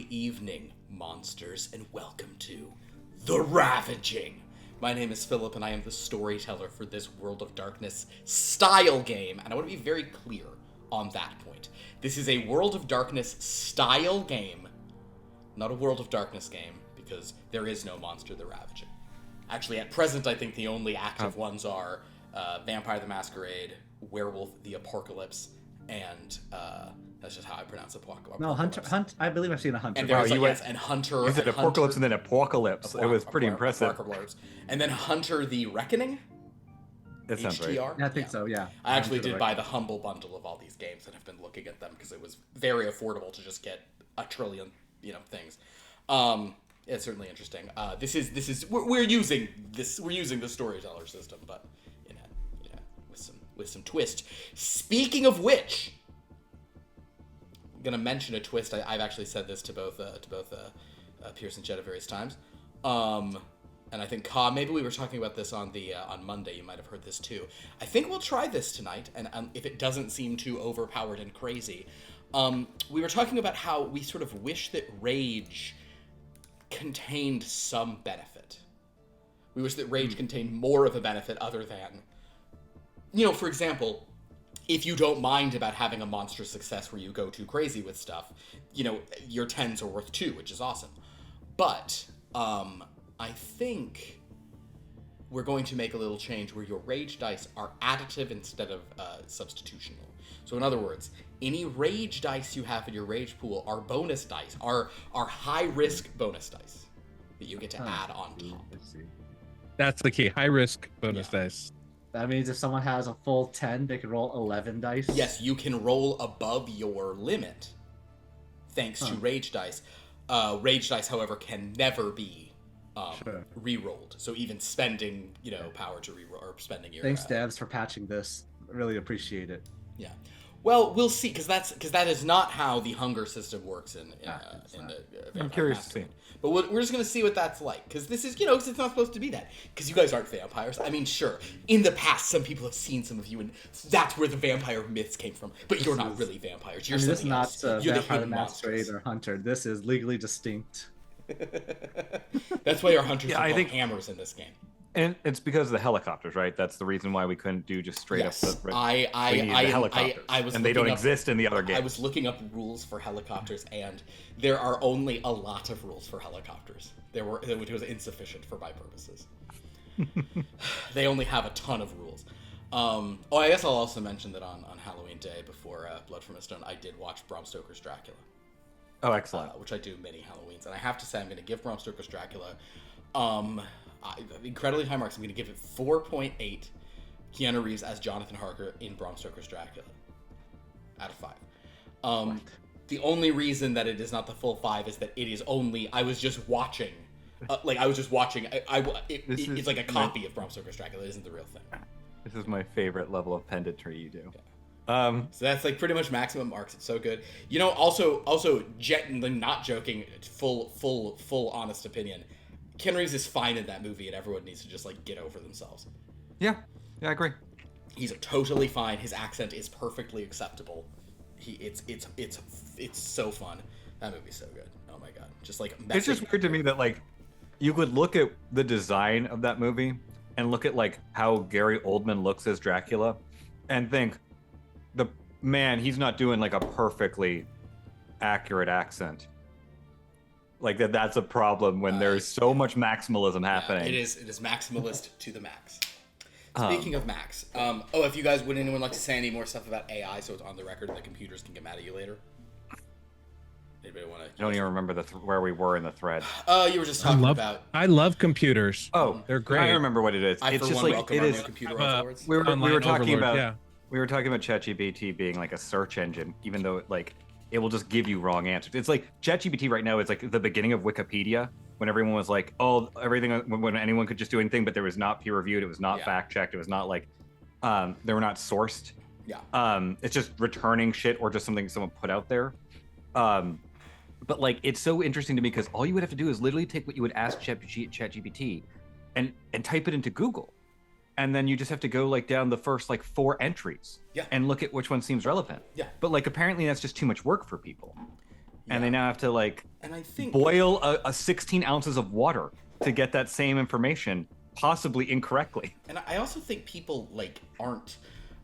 evening, monsters, and welcome to The Ravaging. My name is Philip, and I am the storyteller for this World of Darkness style game, and I want to be very clear on that point. This is a World of Darkness style game, not a World of Darkness game, because there is no monster the Ravaging. Actually, at present, I think the only active ones are Vampire the Masquerade, Werewolf the Apocalypse, and that's just how I pronounce Apocalypse. No, Hunter. I believe I've seen a Hunter. And there's and Hunter. You said and Apocalypse and then Apocalypse. It was pretty impressive. And then Hunter the Reckoning. That sounds right. Yeah, I think so. Yeah. I actually did buy the humble bundle of all these games and have been looking at them because it was very affordable to just get a trillion, things. It's certainly interesting. We're using the storyteller system, but with some twist. Speaking of which, I'm gonna mention a twist. I've actually said this to both Pierce and Jed at various times. And I think Ka, maybe we were talking about this on Monday. You might have heard this too. I think we'll try this tonight, and if it doesn't seem too overpowered and crazy, we were talking about how we sort of wish that rage contained some benefit. We wish that rage contained more of a benefit other than, for example, if you don't mind about having a monster success where you go too crazy with stuff, your 10s are worth 2, which is awesome. But I think we're going to make a little change where your rage dice are additive instead of substitutional. So in other words, any rage dice you have in your rage pool are bonus dice, are high-risk bonus dice that you get to add on top. That's the key, high-risk bonus dice. That means if someone has a full 10, they can roll 11 dice? Yes, you can roll above your limit thanks to rage dice. Rage dice, however, can never be re-rolled. So even spending, power to re-roll, or spending your... Thanks, devs, for patching this. I really appreciate it. Yeah. Well, we'll see, because that is not how the hunger system works in the I'm curious to see. But we're just going to see what that's like, because this is, because it's not supposed to be that. Because you guys aren't vampires. I mean, sure, in the past, some people have seen some of you, and that's where the vampire myths came from. But you're not really vampires. You're this is something not else. You're the Vampire hidden Masquerade monsters. or Hunter. This is legally distinct. That's why our hunters are I called think hammers in this game. And it's because of the helicopters, right? That's the reason why we couldn't do just straight up the helicopters. I was and they don't exist in the other games. I was looking up rules for helicopters, and there are only a lot of rules for helicopters. It was insufficient for my purposes. They only have a ton of rules. I guess I'll also mention that on Halloween Day before Blood from a Stone, I did watch Bram Stoker's Dracula. Oh, excellent. Which I do many Halloweens, and I have to say I'm going to give Bram Stoker's Dracula incredibly high marks. I'm going to give it 4.8 Keanu Reeves as Jonathan Harker in Bram Stoker's Dracula out of 5. The only reason that it is not the full 5 is that it is only, I was just watching, it's like a copy of Bram Stoker's Dracula. It isn't the real thing. This is my favorite level of pedantry you do. Yeah. So that's like pretty much maximum marks. It's so good. Also, Jet, not joking, full honest opinion, Ken Reeves is fine in that movie, and everyone needs to just get over themselves. Yeah, I agree. He's totally fine. His accent is perfectly acceptable. It's so fun. That movie's so good. Oh my god, it's just weird to me that you could look at the design of that movie and look at how Gary Oldman looks as Dracula, and think, he's not doing a perfectly accurate accent. That's a problem when there's so much maximalism happening. It is maximalist to the max. Speaking of max, if you guys, would anyone like to say any more stuff about AI so it's on the record and the computers can get mad at you later? Anybody want to? I don't even remember where we were in the thread. You were just talking about. I love computers. Oh, they're great. I remember what it is. It's just it is. Computer overlords. We were talking overlord, about ChatGPT being a search engine, even though it will just give you wrong answers. It's ChatGPT right now is the beginning of Wikipedia, when everyone was everything, when anyone could just do anything, but there was not peer reviewed, it was not fact checked, it was not they were not sourced. Yeah. It's just returning shit or just something someone put out there. But it's so interesting to me because all you would have to do is literally take what you would ask ChatGPT and type it into Google. And then you just have to go down the first 4 entries and look at which one seems relevant. Yeah. But apparently that's just too much work for people. and they now have to like and I think boil a 16 ounces of water to get that same information, possibly incorrectly. And I also think people like aren't.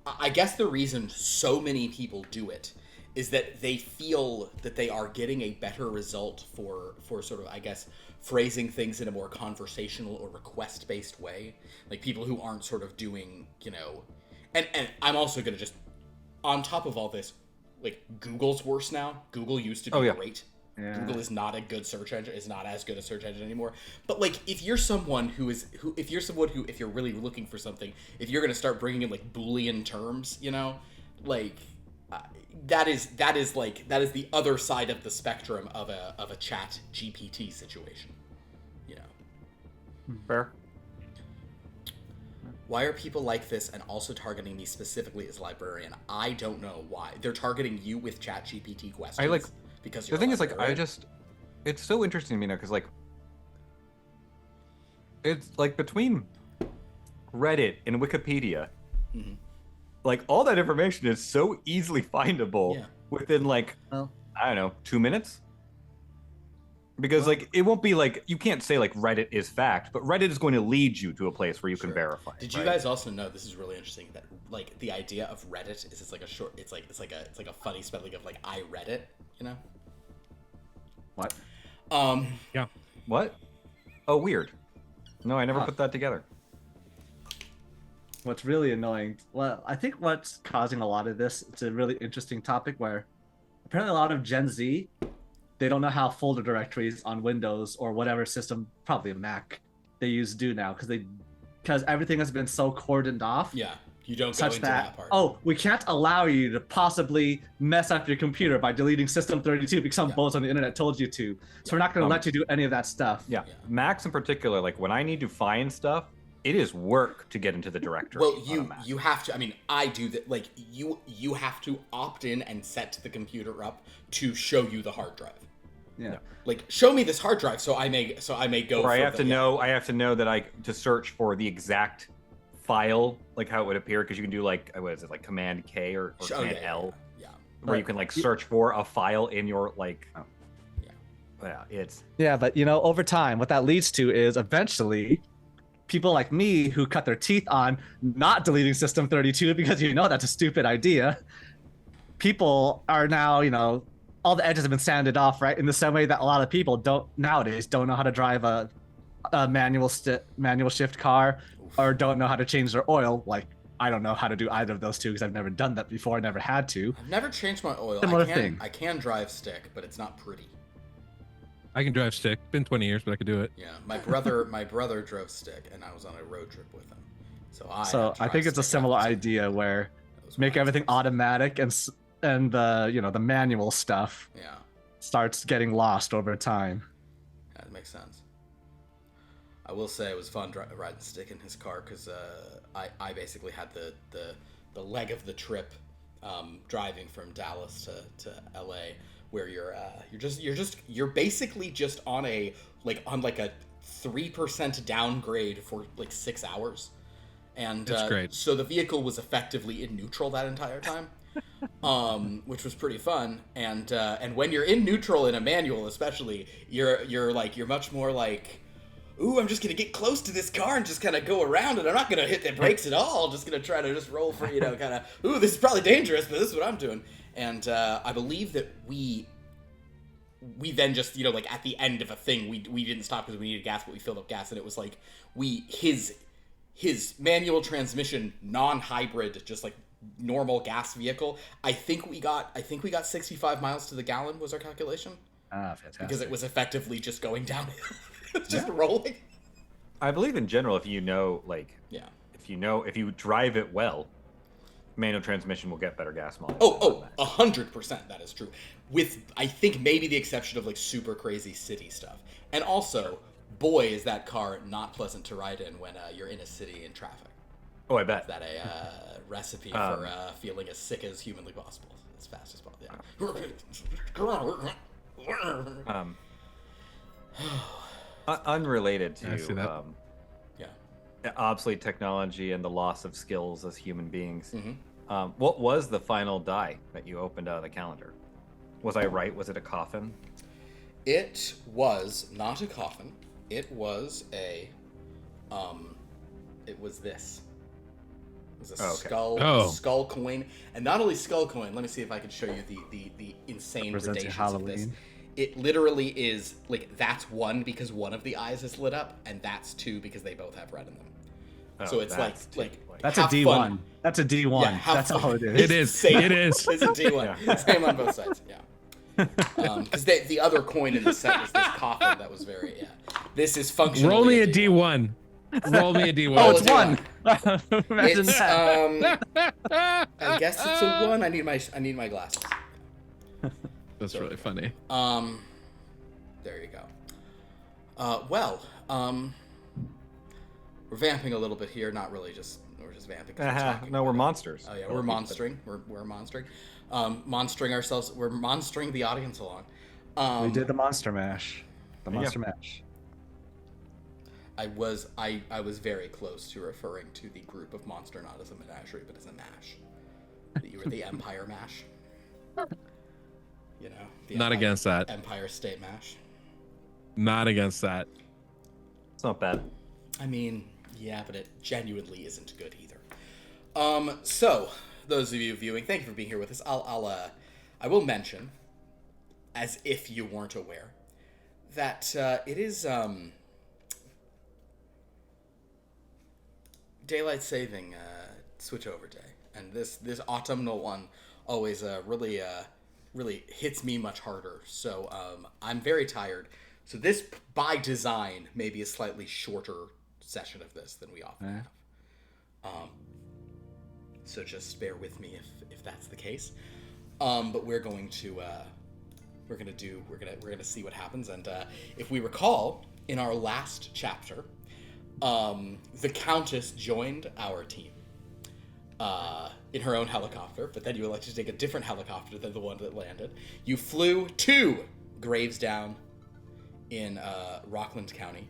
I guess the reason so many people do it is that they feel that they are getting a better result for sort of, I guess, phrasing things in a more conversational or request-based way. Like people who aren't sort of doing, you know, and I'm also gonna just, on top of all this, like Google's worse now. Google used to be great. Yeah. Google is not a good search engine. Is not as good a search engine anymore. But like, if you're someone who, if you're really looking for something, if you're gonna start bringing in like Boolean terms, you know, like that is the other side of the spectrum of a chat GPT situation, you know. Fair. Why are people like this and also targeting me specifically as librarian? I don't know why. They're targeting you with chat GPT questions. Because the thing is, like, it's so interesting to me now, because, like, it's, like, between Reddit and Wikipedia, like, all that information is so easily findable within, like, I don't know, 2 minutes? Because, like, it won't be, like, you can't say, like, Reddit is fact, but Reddit is going to lead you to a place where you can verify. Did you guys also know, this is really interesting, that, like, the idea of Reddit is it's like a short, it's like a funny spelling of, like, I read it, you know? What? Yeah. What? Oh, weird. No, I never put that together. What's really annoying, well, I think what's causing a lot of this, it's a really interesting topic where apparently a lot of Gen Z, they don't know how folder directories on Windows or whatever system, probably a Mac, they do now, because everything has been so cordoned off. Yeah. You don't go into that part. Oh, we can't allow you to possibly mess up your computer by deleting System32 because some bulls on the internet told you to. So we're not going to let you do any of that stuff. Yeah. Macs in particular, like when I need to find stuff, it is work to get into the directory. Well, you have to. I mean, I do that. Like you have to opt in and set the computer up to show you the hard drive. Yeah. Like, show me this hard drive so I may go. Or I have to know that to search for the exact file, like how it would appear, because you can do like, what is it, like Command K or Command L, where you can like search for a file in your like. But you know, over time, what that leads to is eventually people like me who cut their teeth on not deleting System32 because you know that's a stupid idea. People are now, you know, all the edges have been sanded off, right? In the same way that a lot of people nowadays don't know how to drive a manual shift car, or don't know how to change their oil. Like, I don't know how to do either of those two because I've never done that before. I never had to. I've never changed my oil. I can drive stick, but it's not pretty. I can drive stick. Been 20 years, but I could do it. Yeah, my brother drove stick, and I was on a road trip with him. So I think it's a similar idea where make everything automatic, and the manual stuff starts getting lost over time. Yeah, that makes sense. I will say it was fun riding stick in his car because I basically had the leg of the trip driving from Dallas to LA, where you're basically just on a 3% downgrade for like 6 hours, and that's great. So the vehicle was effectively in neutral that entire time. Which was pretty fun, and when you're in neutral in a manual, especially, you're much more like, ooh, I'm just gonna get close to this car and just kind of go around it. I'm not gonna hit the brakes at all. I'm just gonna try to just roll for, kind of, ooh, this is probably dangerous, but this is what I'm doing. And I believe that we then just, like at the end of a thing, we didn't stop because we needed gas, but we filled up gas, and it was like his manual transmission, non-hybrid, just like normal gas vehicle. I think we got 65 miles to the gallon was our calculation. Fantastic. Because it was effectively just going downhill. Just rolling. I believe in general, if you drive it well, manual transmission will get better gas mileage. 100% that is true. With, I think, maybe the exception of like super crazy city stuff. And also, boy, is that car not pleasant to ride in when you're in a city in traffic. Oh, I bet. Is that a recipe for feeling as sick as humanly possible, as fast as possible? Yeah. Unrelated to obsolete technology and the loss of skills as human beings. Mm-hmm. What was the final die that you opened out of the calendar? Was I right? Was it a coffin? It was not a coffin. It was a, it was this. It was a skull coin, and not only skull coin. Let me see if I can show you the insane gradations of this. It literally is like that's one because one of the eyes is lit up, and that's two because they both have red in them. So it's like that's a D1. Fun. That's a D1. Yeah, that's fun. all it is. It is. Same. It is. It's a D1. Yeah. Same on both sides. Yeah. Because the other coin in the set was this coffin that was very This is functionally Roll me a D1. Roll me a D1. Oh, it's one. It's I guess it's a 1. I need my glasses. That's really funny. There you go. We're vamping a little bit here. Not really, we're just vamping. No, we're monsters. Oh yeah, we're monstering. We're monstering. Monstering ourselves. We're monstering the audience along. We did the monster mash. The monster mash. I was very close to referring to the group of monster not as a menagerie, but as a mash. You were the Empire mash. You know. Not against that. Empire State mash. Not against that. It's not bad. I mean, yeah, but it genuinely isn't good either. So those of you viewing, thank you for being here with us. I will mention, as if you weren't aware, that it is daylight saving switchover day, and this autumnal one always really hits me much harder. So I'm very tired. So this, by design, may be a slightly shorter session of this than we often have. So just bear with me if that's the case. But we're going to see what happens. And if we recall, in our last chapter, the Countess joined our team in her own helicopter, but then you elected to take a different helicopter than the one that landed. You flew to Gravesdown in Rockland County.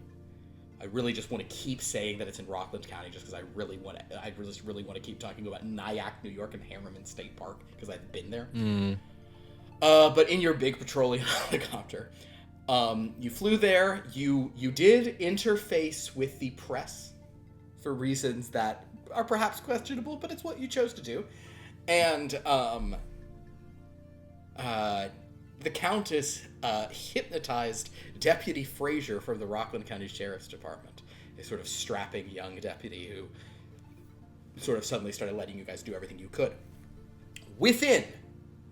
I really just want to keep saying that it's in Rockland County just because I really want to keep talking about Nyack, New York, and Hammerman State Park because I've been there. But in your big petroleum helicopter, you flew there. You did interface with the press for reasons that are perhaps questionable, but it's what you chose to do. And the Countess hypnotized Deputy Frazier from the Rockland County Sheriff's Department, a sort of strapping young deputy who sort of suddenly started letting you guys do everything you could. Within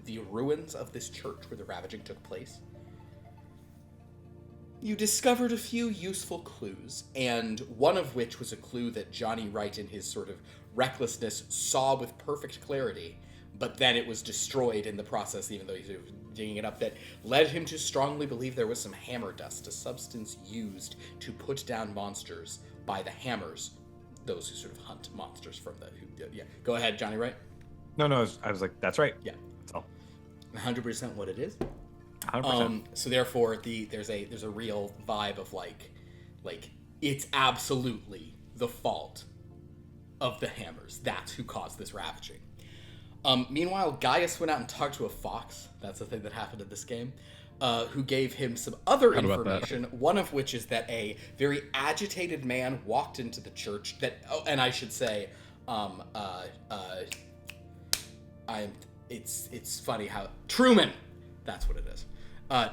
the ruins of this church where the ravaging took place, you discovered a few useful clues, and one of which was a clue that Johnny Wright in his sort of recklessness saw with perfect clarity, but then it was destroyed in the process, even though he was digging it up, that led him to strongly believe there was some hammer dust, a substance used to put down monsters by the hammers, those who sort of hunt monsters from the... Go ahead, Johnny Wright. No, I was like, that's right. Yeah. That's all. 100% what it is. 100%. So therefore, there's a real vibe of like it's absolutely the fault of the hammers. That's who caused this ravaging. Meanwhile, Gaius went out and talked to a fox. That's the thing that happened in this game. Who gave him some other information. One of which is that a very agitated man walked into the church. And I should say, it's funny how Truman. That's what it is.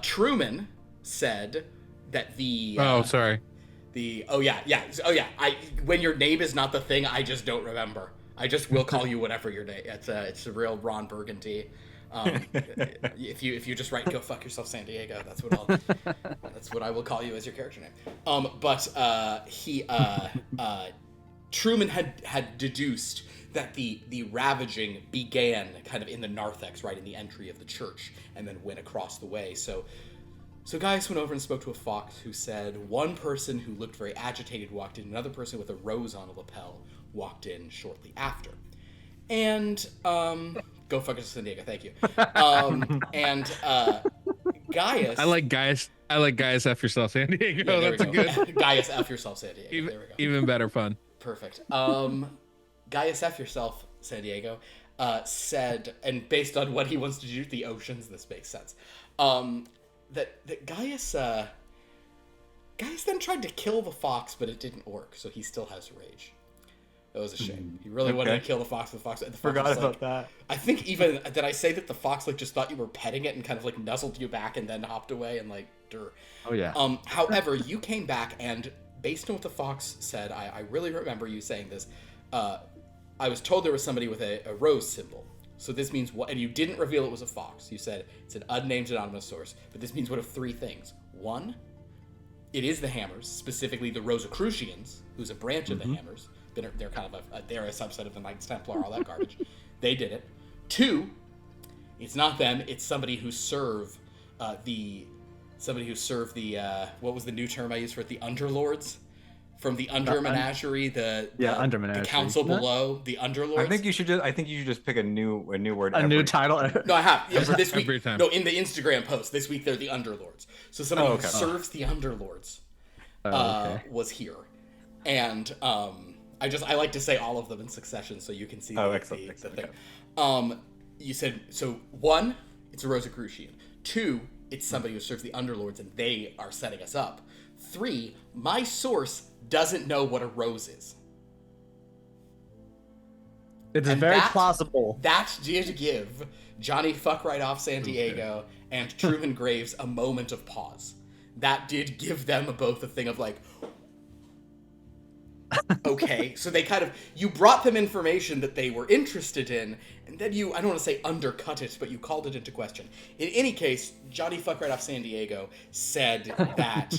Truman said that the when your name is not the thing, I just don't remember. I just will call you whatever your name. It's a real Ron Burgundy. If you just write "Go fuck yourself, San Diego," that's what I will call you as your character name. Truman had deduced that the ravaging began kind of in the narthex, right in the entry of the church, and then went across the way. So Gaius went over and spoke to a fox who said one person who looked very agitated walked in, another person with a rose on a lapel walked in shortly after. And go fuck yourself, San Diego, thank you. Gaius... I like Gaius F yourself, San Diego. Yeah, that's a good... Gaius F yourself, San Diego. There we go. Even better fun. Perfect. Gaius F yourself, San Diego, said, and based on what he wants to do to the oceans, this makes sense. That Gaius then tried to kill the fox, but it didn't work, so he still has rage. That was a shame. He really wanted to kill the fox. The fox Forgot was about that. I think even did I say that the fox like just thought you were petting it and kind of like nuzzled you back and then hopped away and like. Durr. Oh yeah. However, you came back and based on what the fox said, I really remember you saying this. I was told there was somebody with a rose symbol. So this means what? And you didn't reveal it was a fox. You said it's an unnamed anonymous source. But this means one of three things. One, it is the Hammers, specifically the Rosicrucians, who's a branch of the Hammers. They're kind of they're a subset of the Knights Templar, all that garbage. They did it. Two, it's not them. It's somebody who served the what was the new term I used for it? The Underlords. From the Empire Menagerie, the council below, the Underlords. I think you should just pick a new word. A new title. No, I have. Yeah, for this week. Every time. No, in the Instagram post this week, they're the Underlords. So somebody who serves the Underlords was here, and I like to say all of them in succession so you can see the thing. Okay. You said so. One, it's a Rosicrucian. Two, it's somebody who serves the Underlords, and they are setting us up. Three, my source doesn't know what a rose is. It's very plausible. That did give Johnny Fuck Right Off San Diego and Truman Graves a moment of pause. That did give them both a thing of like, okay. So they you brought them information that they were interested in, and then I don't want to say undercut it, but you called it into question. In any case, Johnny Fuck Right Off San Diego said that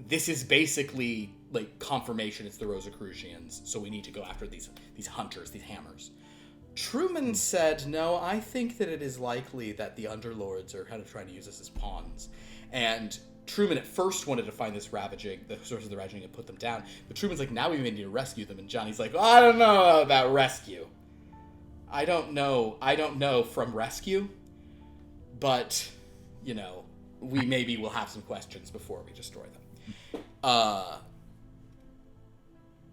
this is basically like confirmation it's the Rosicrucians, so we need to go after these hunters, these hammers. Truman said, no, I think that it is likely that the Underlords are kind of trying to use us as pawns. And Truman at first wanted to find this Ravaging, the source of the Ravaging, and put them down. But Truman's like, now we may need to rescue them. And Johnny's like, I don't know about rescue. I don't know from rescue. But, we maybe will have some questions before we destroy them.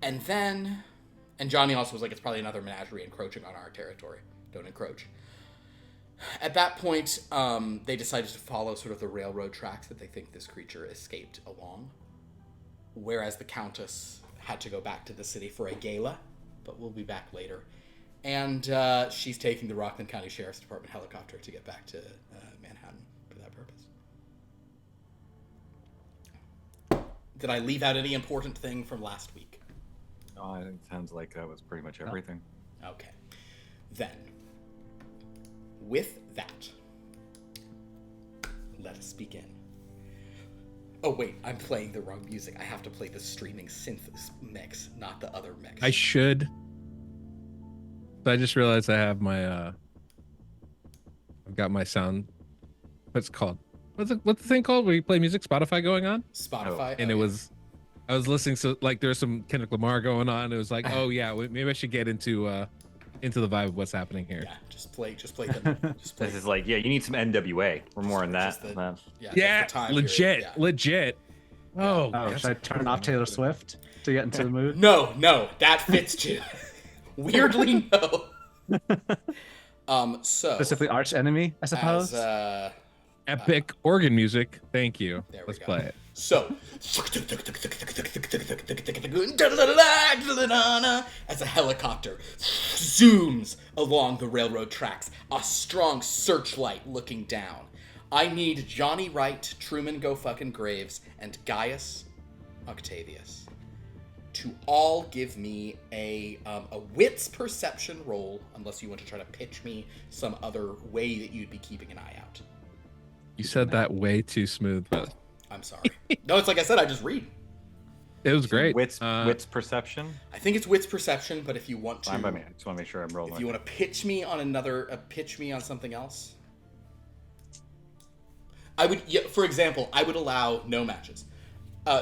And Johnny also was like, it's probably another menagerie encroaching on our territory. Don't encroach. At that point, they decided to follow sort of the railroad tracks that they think this creature escaped along. Whereas the Countess had to go back to the city for a gala, but we'll be back later. And she's taking the Rockland County Sheriff's Department helicopter to get back to Manhattan for that purpose. Did I leave out any important thing from last week? Oh, it sounds like that was pretty much everything. Okay. Then, with that, let us begin. Oh, wait, I'm playing the wrong music. I have to play the streaming synth mix, not the other mix. I should. But I just realized I have my, I've got my sound, what's it called? What's the thing called where you play music? Spotify going on? Spotify? And I was listening to, like, there's some Kendrick Lamar going on. It was like, oh yeah, maybe I should get into the vibe of what's happening here. Yeah, just play them. This is like, you need some NWA. We're more in that. Legit. Oh, should I turn off Taylor Swift to get into the mood? No, that fits too. Weirdly, no. So specifically Arch Enemy, I suppose. Epic organ music. Thank you. Let's play it. So, as a helicopter zooms along the railroad tracks, a strong searchlight looking down. I need Johnny Wright, Truman Go Fucking Graves, and Gaius Octavius to all give me a wits perception roll, unless you want to try to pitch me some other way that you'd be keeping an eye out. You said that way too smooth, but I'm sorry. No, it's like I said, I just read. It was great. Wits perception? I think it's wits perception, but if you want to... Fine by me. I just want to make sure I'm rolling. If you want to pitch me on something else... for example, I would allow no matches.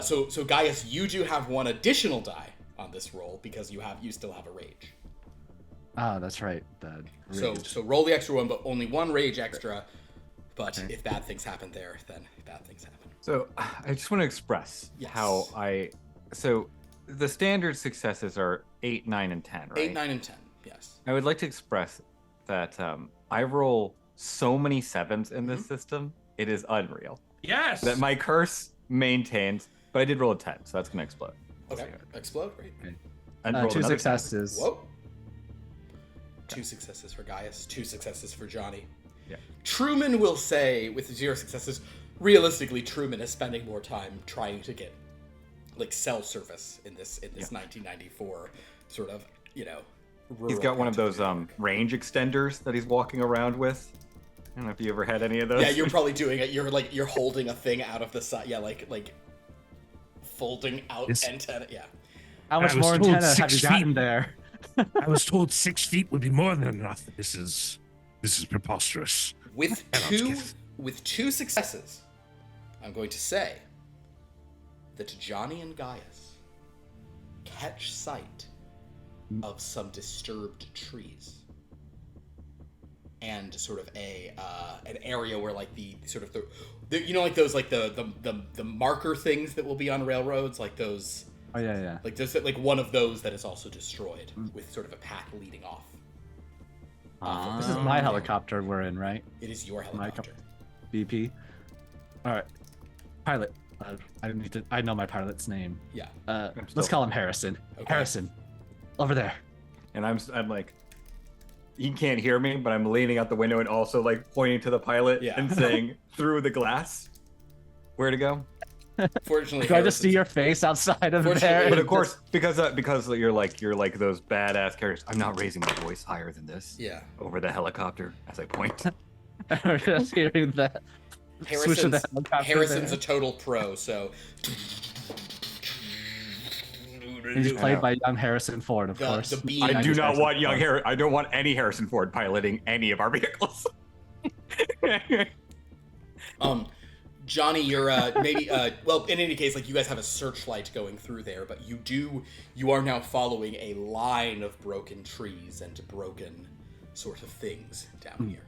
So Gaius, you do have one additional die on this roll because you still have a rage. Oh, that's right. So roll the extra one, but only one rage extra. But if bad things happen there, then bad things happen. So I just want to express so the standard successes are 8, 9, and 10, right? 8, 9, and 10. Yes. I would like to express that I roll so many 7s in this system. It is unreal. Yes. That my curse maintains, but I did roll a 10, so that's gonna explode. Okay. Explode. Great. And rolled 2 another 10. successes. Whoa. 2 successes for Gaius. 2 successes for Johnny. Yeah. Truman will say, with 0 successes, realistically, Truman is spending more time trying to get like cell service in this 1994 sort of, you know. He's got one of those range extenders that he's walking around with. I don't know if you ever had any of those. Yeah, you're probably doing it. You're holding a thing out of the side. Yeah, like folding out antenna. Yeah. How much I was more told antenna have you 6 gotten feet. there? I was told 6 feet would be more than enough. This is preposterous. With two successes, I'm going to say that Johnny and Gaius catch sight of some disturbed trees and sort of an area where like the sort of the you know, like those like the marker things that will be on railroads, like those. Oh yeah. Like there's like one of those that is also destroyed with sort of a path leading off. This is my helicopter we're in, right? It is your helicopter. BP. All right, pilot. I know my pilot's name. Yeah. Let's call him Harrison. Okay. Harrison, over there. And I'm like, he can't hear me, but I'm leaning out the window and also like pointing to the pilot and saying through the glass where to go. Fortunately, Do I just see your face outside of there? But of course, because you're like those badass characters, I'm not raising my voice higher than this. Yeah. Over the helicopter as I point. We're just hearing that. Switch of the helicopter Harrison's there. a total pro, so. He's played by young Harrison Ford, of course. The beam. I do not want I don't want any Harrison Ford piloting any of our vehicles. Johnny, you're maybe well, in any case, like you guys have a searchlight going through there, but you are now following a line of broken trees and broken sort of things down here.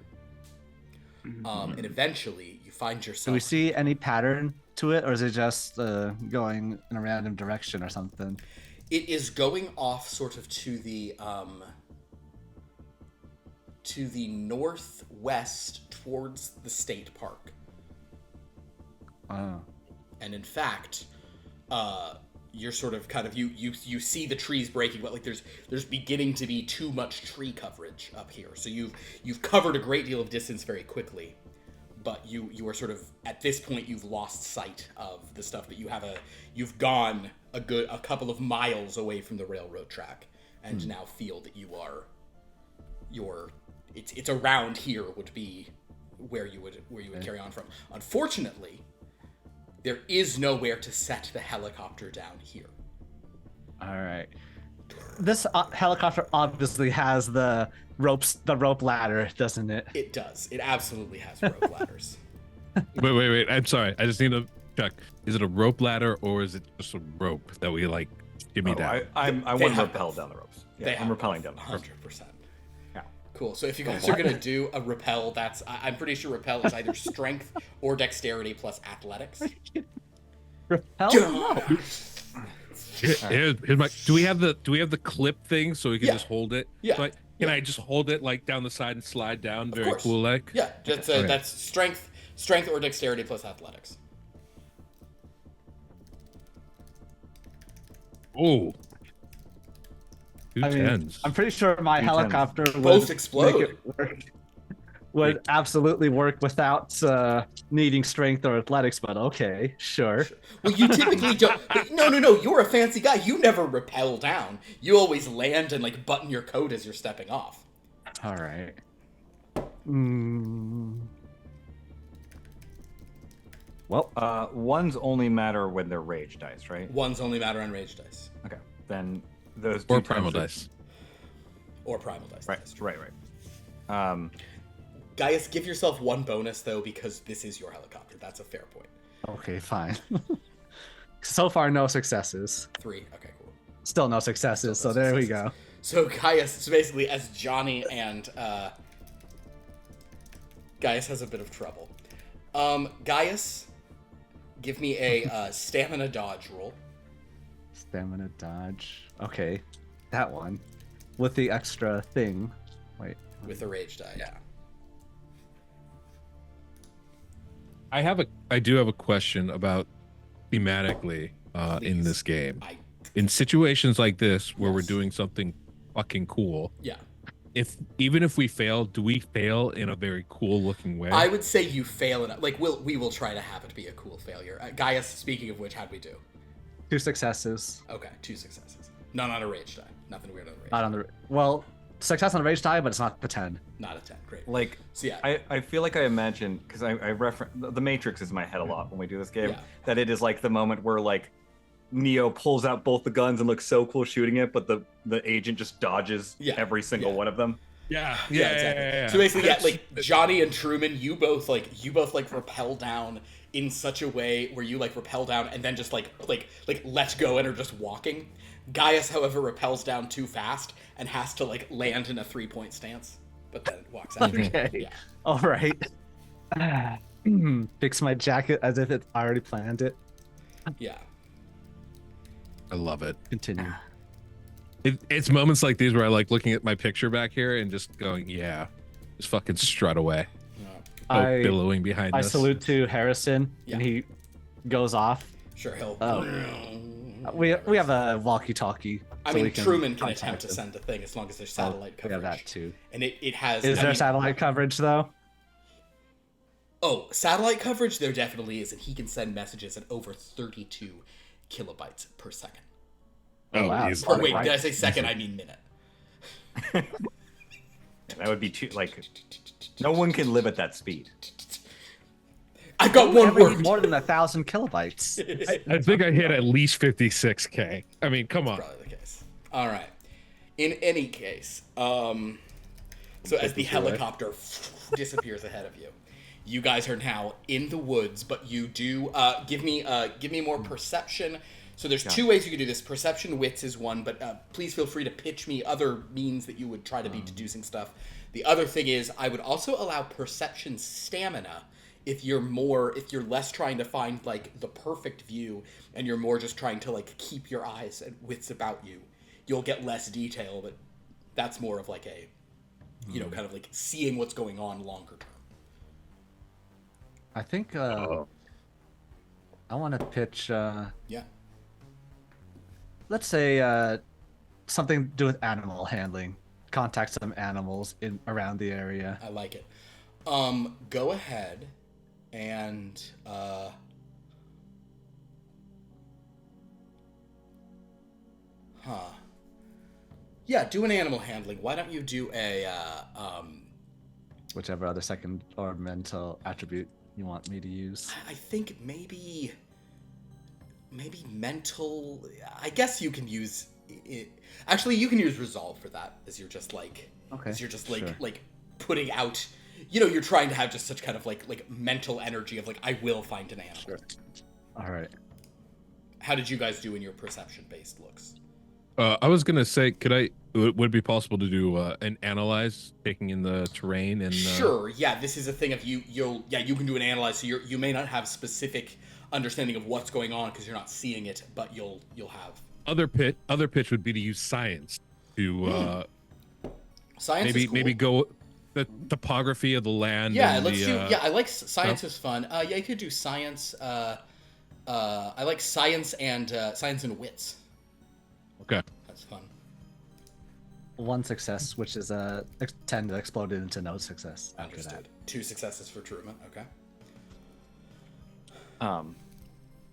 And eventually you find yourself. Do we see any pattern to it, or is it just going in a random direction or something? It is going off sort of to the northwest towards the state park. Oh. And in fact, you're sort of kind of you see the trees breaking, but like there's beginning to be too much tree coverage up here. So you've covered a great deal of distance very quickly, but you are sort of at this point you've lost sight of the stuff that you've gone a couple of miles away from the railroad track and now feel that it's around here would be where you would carry on from. Unfortunately, there is nowhere to set the helicopter down here. All right. This helicopter obviously has the rope ladder, doesn't it? It does. It absolutely has rope ladders. Wait. I'm sorry. I just need to check. Is it a rope ladder or is it just a rope that we like shimmy down? I want to rappel down the ropes. Yeah, I'm rappelling down the ropes. 100%. Yeah. Cool. So if you guys are gonna do a rappel, I'm pretty sure rappel is either strength or dexterity plus athletics. Repel? No. Here's my. Do we have the clip thing so we can just hold it? Yeah. So can I just hold it like down the side and slide down? Very course. cool, like. Yeah. That's strength or dexterity plus athletics. Oh. Two I mean, tens. I'm pretty sure my helicopter Both explode. would absolutely work without needing strength or athletics, but okay, sure. Well, you typically don't. No. You're a fancy guy. You never rappel down. You always land and like button your coat as you're stepping off. All right. Well, Ones only matter when they're rage dice, right? Ones only matter on rage dice. Okay. Then those Or two primal times dice. Or primal dice. Right. Gaius, give yourself one bonus though because this is your helicopter. That's a fair point. okay, fine. So far, no successes. 3. Okay, cool. Still no successes, so there we go. So Gaius, so basically, as Johnny and Gaius has a bit of trouble. Gaius, give me a stamina dodge roll. Stamina dodge. Okay, that one. with the extra thing. Wait. with the rage die. Yeah. I do have a question about thematically in Please. this game. In situations like this where we're Yes. doing something fucking cool, Yeah. even if we fail, do we fail in a very cool looking way? I would say you fail in it. Like we will try to have it be a cool failure. Gaius, speaking of which, how'd we do? 2 successes. Okay, 2 successes. None on a rage die. Nothing weird on a rage. Not on the well, success on the rage die, but it's not the 10. Not a 10. Great. Like, So yeah. I feel like I imagine, because I reference the Matrix is in my head a lot when we do this game, Yeah. that it is like the moment where like Neo pulls out both the guns and looks so cool shooting it, but the agent just dodges Yeah, every single yeah. one of them. yeah, Exactly. So basically, yeah, like Johnny and Truman, you both rappel down in such a way where you like rappel down and then just like let go and are just walking. Gaius, however, rappels down too fast and has to like land in a 3-point stance, but then walks out. Okay. Yeah. All right. Fix my jacket as if it already planned it. Yeah. I love it. Continue. It's moments like these where I like looking at my picture back here and just going, yeah, just fucking strut away. I Billowing behind I us. salute to Harrison, Yeah. and he goes off. Sure, he'll. We have a walkie-talkie. I so mean, we can Truman can contact attempt to him. send a thing as long as there's Oh, satellite we coverage. have that too. And it has. Is I there mean- satellite coverage though? Oh, satellite coverage there definitely is, and he can send messages at over 32 kilobytes per second. Oh, wow. easily. Or wait, Right. did I say second? I mean minute. That would be too like no one can live at that speed. I've got one Every word. more than 1,000 kilobytes. I think I hit at least 56K. I mean, come on. Probably the case. All right. In any case, so as the helicopter disappears ahead of you, you guys are now in the woods. But you do give me more perception. So there's 2 ways you can do this. Perception wits is one, but please feel free to pitch me other means that you would try to be deducing stuff. The other thing is I would also allow perception stamina if you're less trying to find like the perfect view and you're more just trying to like keep your eyes and wits about you. You'll get less detail, but that's more of like a kind of like seeing what's going on longer term. I think I want to pitch. Yeah. Let's say something to do with animal handling. Contact some animals in around the area. I like it. Go ahead and yeah, do an animal handling. Why don't you do a Whichever other second or mental attribute you want me to use. I think maybe mental. I guess you can use it. Actually, you can use resolve for that, as you're just like, Okay, as you're just like sure. like putting out. You're trying to have just such kind of like mental energy of like I will find an animal. Sure. All right. How did you guys do in your perception based looks? I was gonna say, would it be possible to do an analyze, taking in the terrain and Sure. Yeah, this is a thing of you can do an analyze. So you may not have specific understanding of what's going on because you're not seeing it, but you'll have other pitch would be to use science to science. is cool. maybe go the topography of the land. Yeah, and let's the, do. Yeah, I like science is fun. Yeah, you could do science. I like science and wits. Okay. That's fun. 1 success, which is 10 that exploded into no success after Understood. that. 2 successes for Truman. Okay.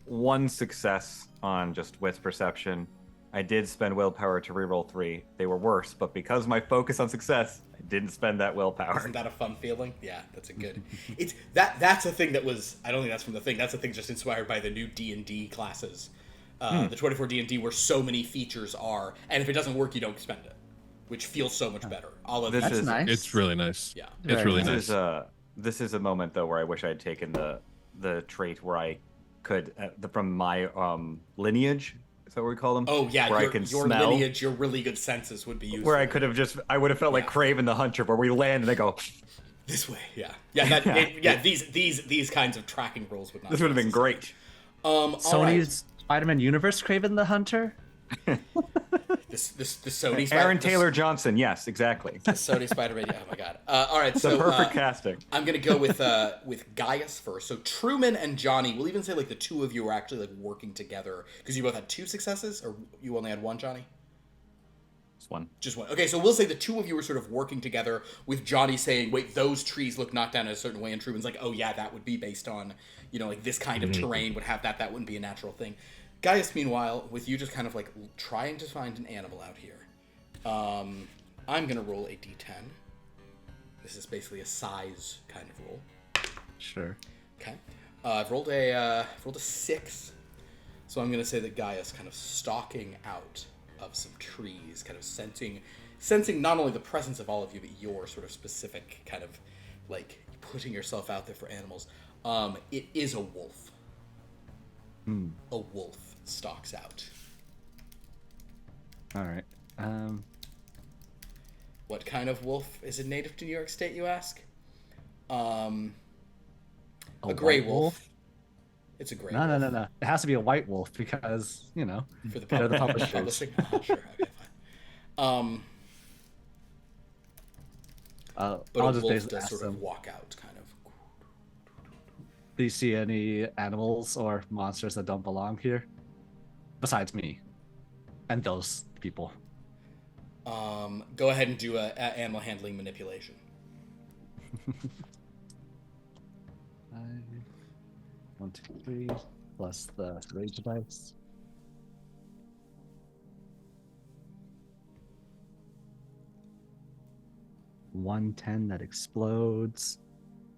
1 success on just wits perception. I did spend willpower to reroll 3. They were worse, but because my focus on success, I didn't spend that willpower. Isn't that a fun feeling? Yeah, that's a good. It's that's a thing that was. I don't think that's from the thing. That's a thing just inspired by the new D&D classes, the 24 D&D, where so many features are, and if it doesn't work, you don't spend it, which feels so much better. All of This that. That's is- nice. It's really nice. Yeah. It's Very really nice. nice. This is a moment though where I wish I had taken the trait where I could from my lineage. Is that what we call them? Oh yeah, where your, I can your smell. lineage, your really good senses would be useful. Where I could have I would have felt like Yeah. Craven the Hunter, where we land and they go, This way, yeah, yeah. These kinds of tracking rolls would not. this would have been great. All right. Sony's Spider-Man Universe Craven the Hunter? The the Sony Aaron spider, Taylor Johnson. Yes, exactly. the Sony Spider Radio. Oh my god. All right, The so perfect casting. I'm gonna go with Gaius first. So Truman and Johnny. We'll even say like the two of you are actually like working together because you both had 2 successes, or you only had 1, Johnny. Just one. Just 1. Okay, so we'll say the two of you were sort of working together with Johnny saying, "Wait, those trees look knocked down in a certain way," and Truman's like, "Oh yeah, that would be based on, you know, like this kind of terrain would have that. That wouldn't be a natural thing." Gaius, meanwhile, with you just kind of like trying to find an animal out here, I'm gonna roll a d10. This is basically a size kind of roll. Sure. Okay, I've rolled a 6, so I'm gonna say that Gaius kind of stalking out of some trees, kind of sensing not only the presence of all of you, but your sort of specific kind of like putting yourself out there for animals. It is a wolf. A wolf stalks out. All right. What kind of wolf? Is it native to New York State, you ask? A gray white wolf. It's a gray No, wolf. no. It has to be a white wolf because, you know, For the they're the publishers. publishers. Sure, okay, fine. But I'll a just wolf basically does ask sort of them, walk out, kind of. do you see any animals or monsters that don't belong here? Besides me. And those people. Go ahead and do a animal handling manipulation. 1, 2, 3, plus the rage dice. $110 that explodes,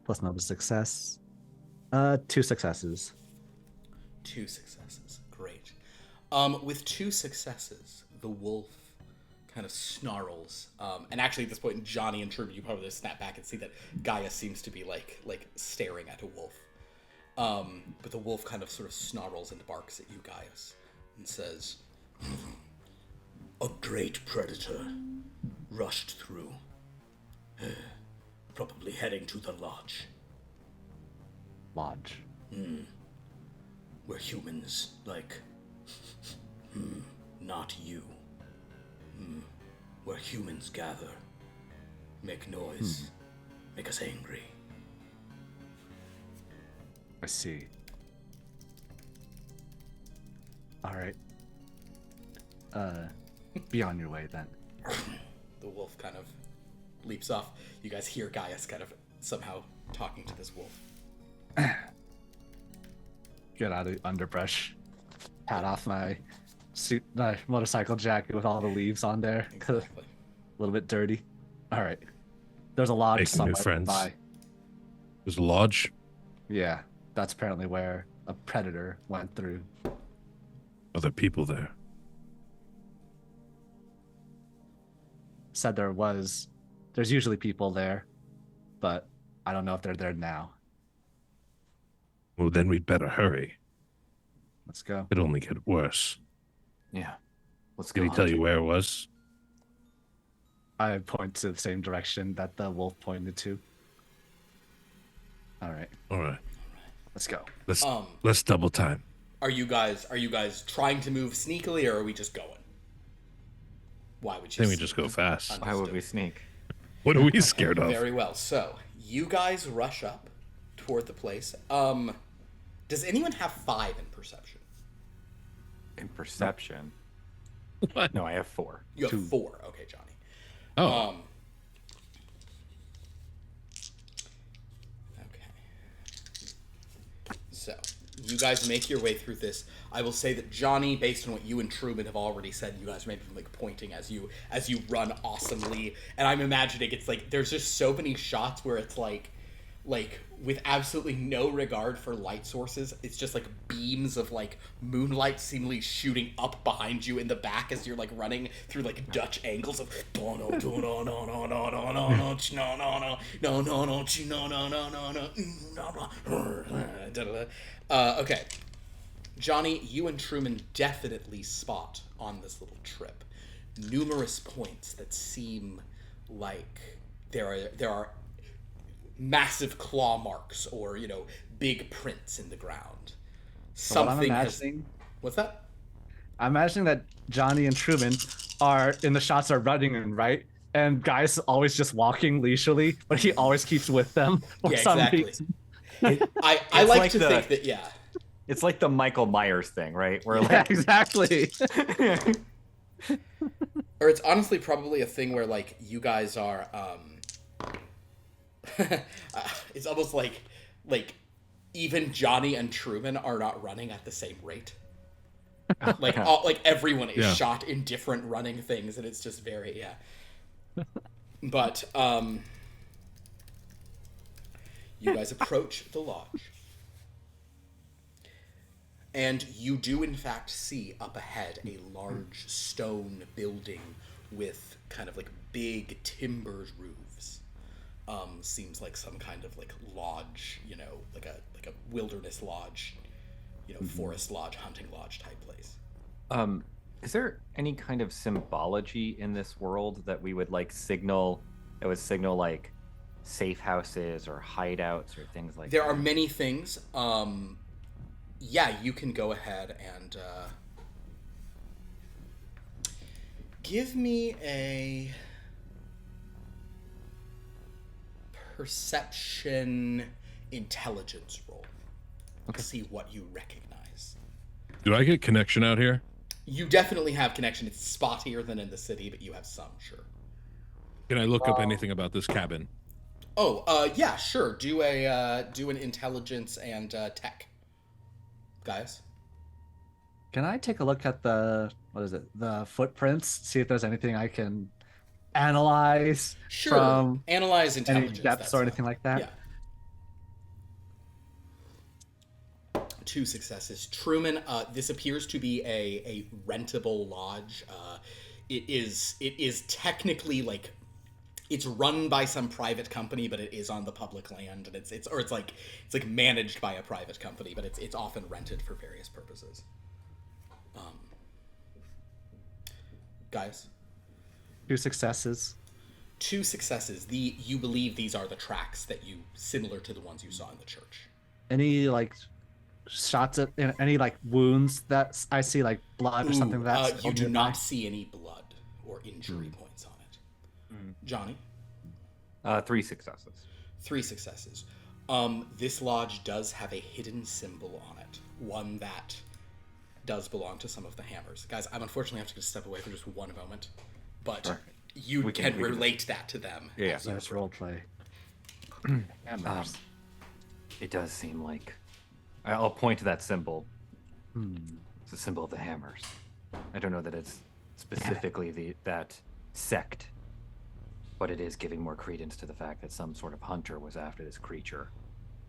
plus another success. 2 successes. 2 successes. Great. With 2 successes, the wolf kind of snarls. And actually, at this point, Johnny and Truman, you probably snap back and see that Gaius seems to be like staring at a wolf. But the wolf kind of sort of snarls and barks at you, Gaius, and says, "A great predator rushed through, probably heading to the lodge, Lodge. where humans like, not you, where humans gather, make noise, make us angry." I see. All right. Be on your way then. The wolf kind of leaps off. You guys hear Gaius kind of somehow talking to this wolf. Get out of underbrush. Pat off my suit, my motorcycle jacket with all the leaves on there. Exactly. A little bit dirty. All right. There's a lodge Making new somewhere friends. by. There's a lodge. Yeah, that's apparently where a predator went through. Are there people there? Said there's usually people there, but I don't know if they're there now. Well, then we'd better hurry. Let's go. It'd only get worse. Yeah. Let's go. Did he tell you where it was? I point to the same direction that the wolf pointed to. All right, All right. let's go. Let's double time. Are you guys trying to move sneakily, or are we just going? Why would you? Then we just go fast. Why would we sneak? What are we scared of? Very well. So you guys rush up toward the place. Does anyone have 5 in perception? In perception? What? No, I have 4. You have 4. Okay, Johnny. Oh, Okay. So, you guys make your way through this. I will say that Johnny, based on what you and Truman have already said, you guys are maybe like pointing as you run awesomely. And I'm imagining it's like there's just so many shots where it's like with absolutely no regard for light sources, it's just like beams of like moonlight seemingly shooting up behind you in the back as you're like running through like Dutch angles of okay. Johnny, you and Truman definitely spot on this little trip numerous points that seem like there are massive claw marks or, you know, big prints in the ground. What I'm imagining, What's that? I'm imagining that Johnny and Truman are in the shots are running in, right? And Gaius is always just walking leisurely, but he always keeps with them for Yeah, some exactly. reason. I It's like like to the- think that, yeah. It's like the Michael Myers thing, right? Where Yeah, like exactly. Or it's honestly probably a thing where, like, you guys are, it's almost like even Johnny and Truman are not running at the same rate. Like everyone is Yeah. shot in different running things, and it's just very, yeah. But, you guys approach the lodge. And you do, in fact, see up ahead a large stone building with kind of like big timbered roofs. Seems like some kind of like lodge, you know, like a wilderness lodge, you know, forest lodge, hunting lodge type place. Is there any kind of symbology in this world that we would like signal, that would signal like safe houses or hideouts or things like There that? are many things. Yeah, you can go ahead and give me a perception intelligence roll. Okay. See what you recognize. Do I get connection out here? You definitely have connection. It's spottier than in the city, but you have some, sure. Can I look up anything about this cabin? Oh, yeah, sure. Do an intelligence and tech. Gaius? Can I take a look at the the footprints, see if there's anything I can analyze Sure. from Analyze any intelligence. depths or anything like that? Yeah. 2 successes. Truman, this appears to be a rentable lodge. It is technically like it's run by some private company, but it is on the public land, and it's like managed by a private company, but it's often rented for various purposes. Guys, 2 successes. 2 successes. You believe these are the tracks that you similar to the ones you saw in the church. Any like shots at any like wounds that I see, like blood or something that's you do nearby? not see any blood or injury points on it. Johnny? 3 successes. 3 successes. This lodge does have a hidden symbol on it. One that does belong to some of the hammers. Guys, I'm unfortunately have to just step away for just one moment. But Sure. you We can can- relate that to them. Yeah. as you Nice approach. role play. It does seem like I'll point to that symbol. Hmm. It's a symbol of the hammers. I don't know that it's specifically that sect, but it is giving more credence to the fact that some sort of hunter was after this creature.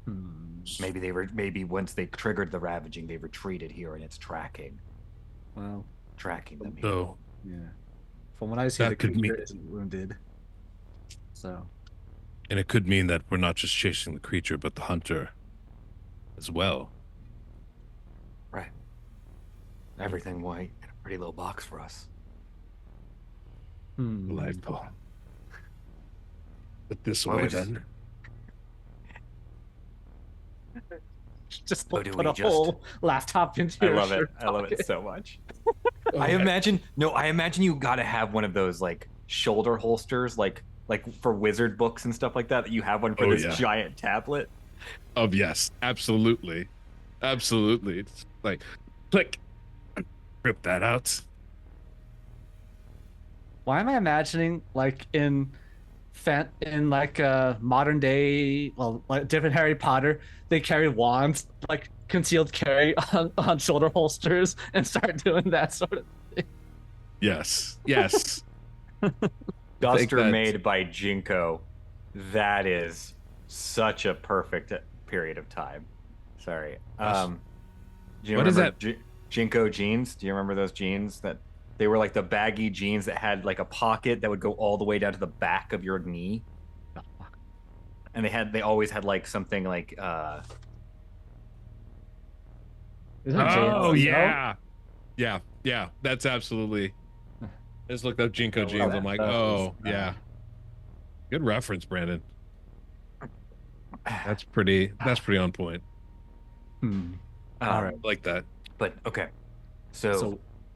Hmm. Maybe once they triggered the ravaging, they retreated here and it's tracking Well, them here. So, yeah. From what I see, That the could creature mean- isn't wounded. So, and it could mean that we're not just chasing the creature, but the hunter as well. Right. Everything white in a pretty little box for us. Delightful. But this Well, way we just- then. just Oh, put do a we just- whole laptop into I your love it. shirt I love it pocket. so much. Okay. I imagine you gotta have one of those like shoulder holsters, like for wizard books and stuff like that. That you have one for Oh, this yeah. giant tablet. Oh yes, absolutely, absolutely. It's like, click, rip that out. Why am I imagining like in like modern day, well, like different Harry Potter, they carry wands, like concealed carry on shoulder holsters and start doing that sort of thing. Yes, yes. Duster that's- made by Jinko. That is such a perfect period of time. Sorry. Do you What is remember that? Jinko jeans? Do you remember those jeans that they were like the baggy jeans that had like a pocket that would go all the way down to the back of your knee? And they always had like something like Isn't it Jane Oh Snow? yeah. That's absolutely. I just looked up Jinko That jeans. was- I'm like, that was, oh yeah. Good reference, Brandon. That's pretty on point. Hmm. all All right. right. I like that. But okay. So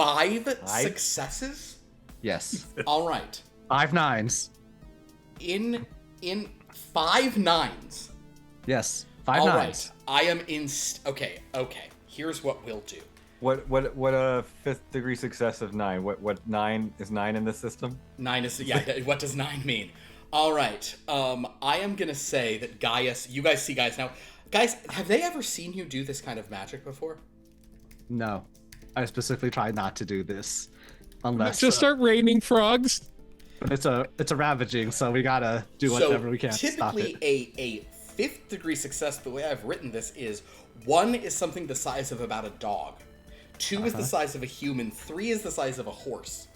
5 successes? Yes. All right. 5 9s. In 5 9s. Yes. 5 All 9s. right. I am in. Okay. Here's what we'll do. What a 5th degree success of 9? What 9 is 9 in this system? 9 is what does 9 mean? All right. I am gonna say that Gaius. You guys see Gaius now. Guys, have they ever seen you do this kind of magic before? No. I specifically try not to do this. Unless Just start raining frogs. it's a ravaging, so we gotta do whatever we can to stop typically it. a 5th degree success, the way I've written this is 1 is something the size of about a dog, 2 is the size of a human, 3 is the size of a horse.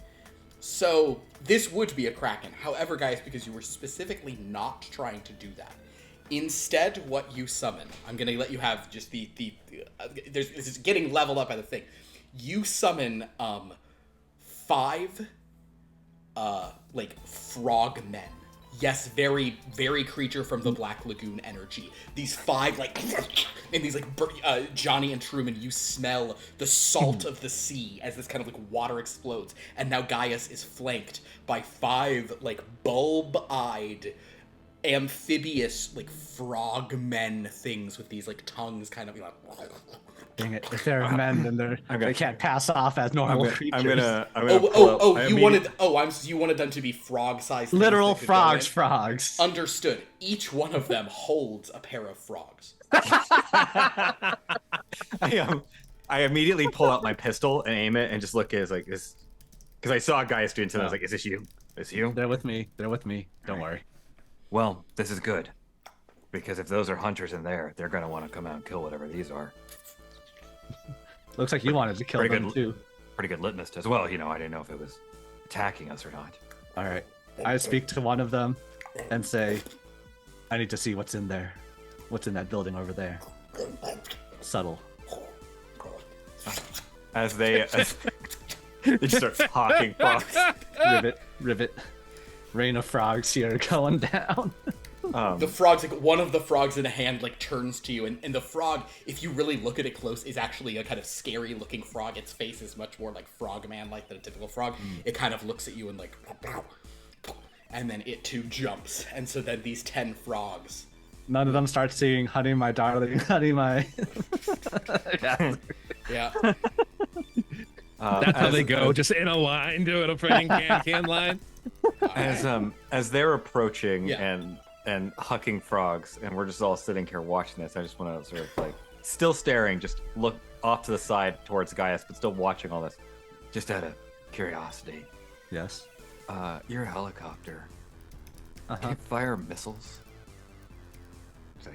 So this would be a kraken. However, guys, because you were specifically not trying to do that, instead what you summon, I'm gonna let you have just this is getting leveled up by the thing. You summon 5 like frog men. Yes, very, very creature from the Black Lagoon energy. These 5, like, and these, like, Johnny and Truman, you smell the salt of the sea as this kind of, like, water explodes. And now Gaius is flanked by 5, like, bulb-eyed, amphibious, like, frog men things with these, like, tongues kind of, like... Dang it. If they're men, then they can't pass off as normal creatures. I'm gonna You wanted them to be frog-sized. Literal frogs. Understood. Each one of them holds a pair of frogs. I immediately pull out my pistol and aim it and just look at it because I saw a guy doing something. I was like, "Is this you? Is you?" They're with me. Don't worry. Well, this is good because if those are hunters in there, they're gonna want to come out and kill whatever these are. Looks like you wanted to kill them too. Pretty good litmus test. Well, I didn't know if it was attacking us or not. All right. I speak to one of them and say, I need to see what's in there. What's in that building over there? Subtle. As they just start hawking frogs. Rivet. Rain of frogs here going down. The frogs, like one of the frogs in a hand, like turns to you, and the frog, if you really look at it close, is actually a kind of scary-looking frog. Its face is much more like frogman-like than a typical frog. It kind of looks at you and like, and then it too jumps, and so then these 10 frogs. None of them start singing "Honey, my darling, honey, my." Yeah. That's how they go, just in a line, doing a freaking can line. As they're approaching Yeah. and hucking frogs, and we're just all sitting here watching this. I just want to sort of like still staring, just look off to the side towards Gaius, but still watching all this, just out of curiosity. Yes. You're a helicopter. Can you fire missiles?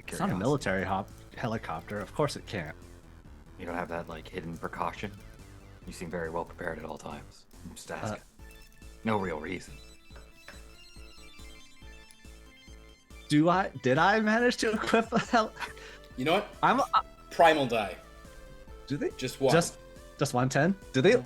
It's not a military helicopter. Of course it can't. You don't have that like hidden precaution. You seem very well prepared at all times. I'm just asking. No real reason. Did I manage to equip a hell? You know what? I'm. Primal die. Do they? Just one. Just 110? Do they?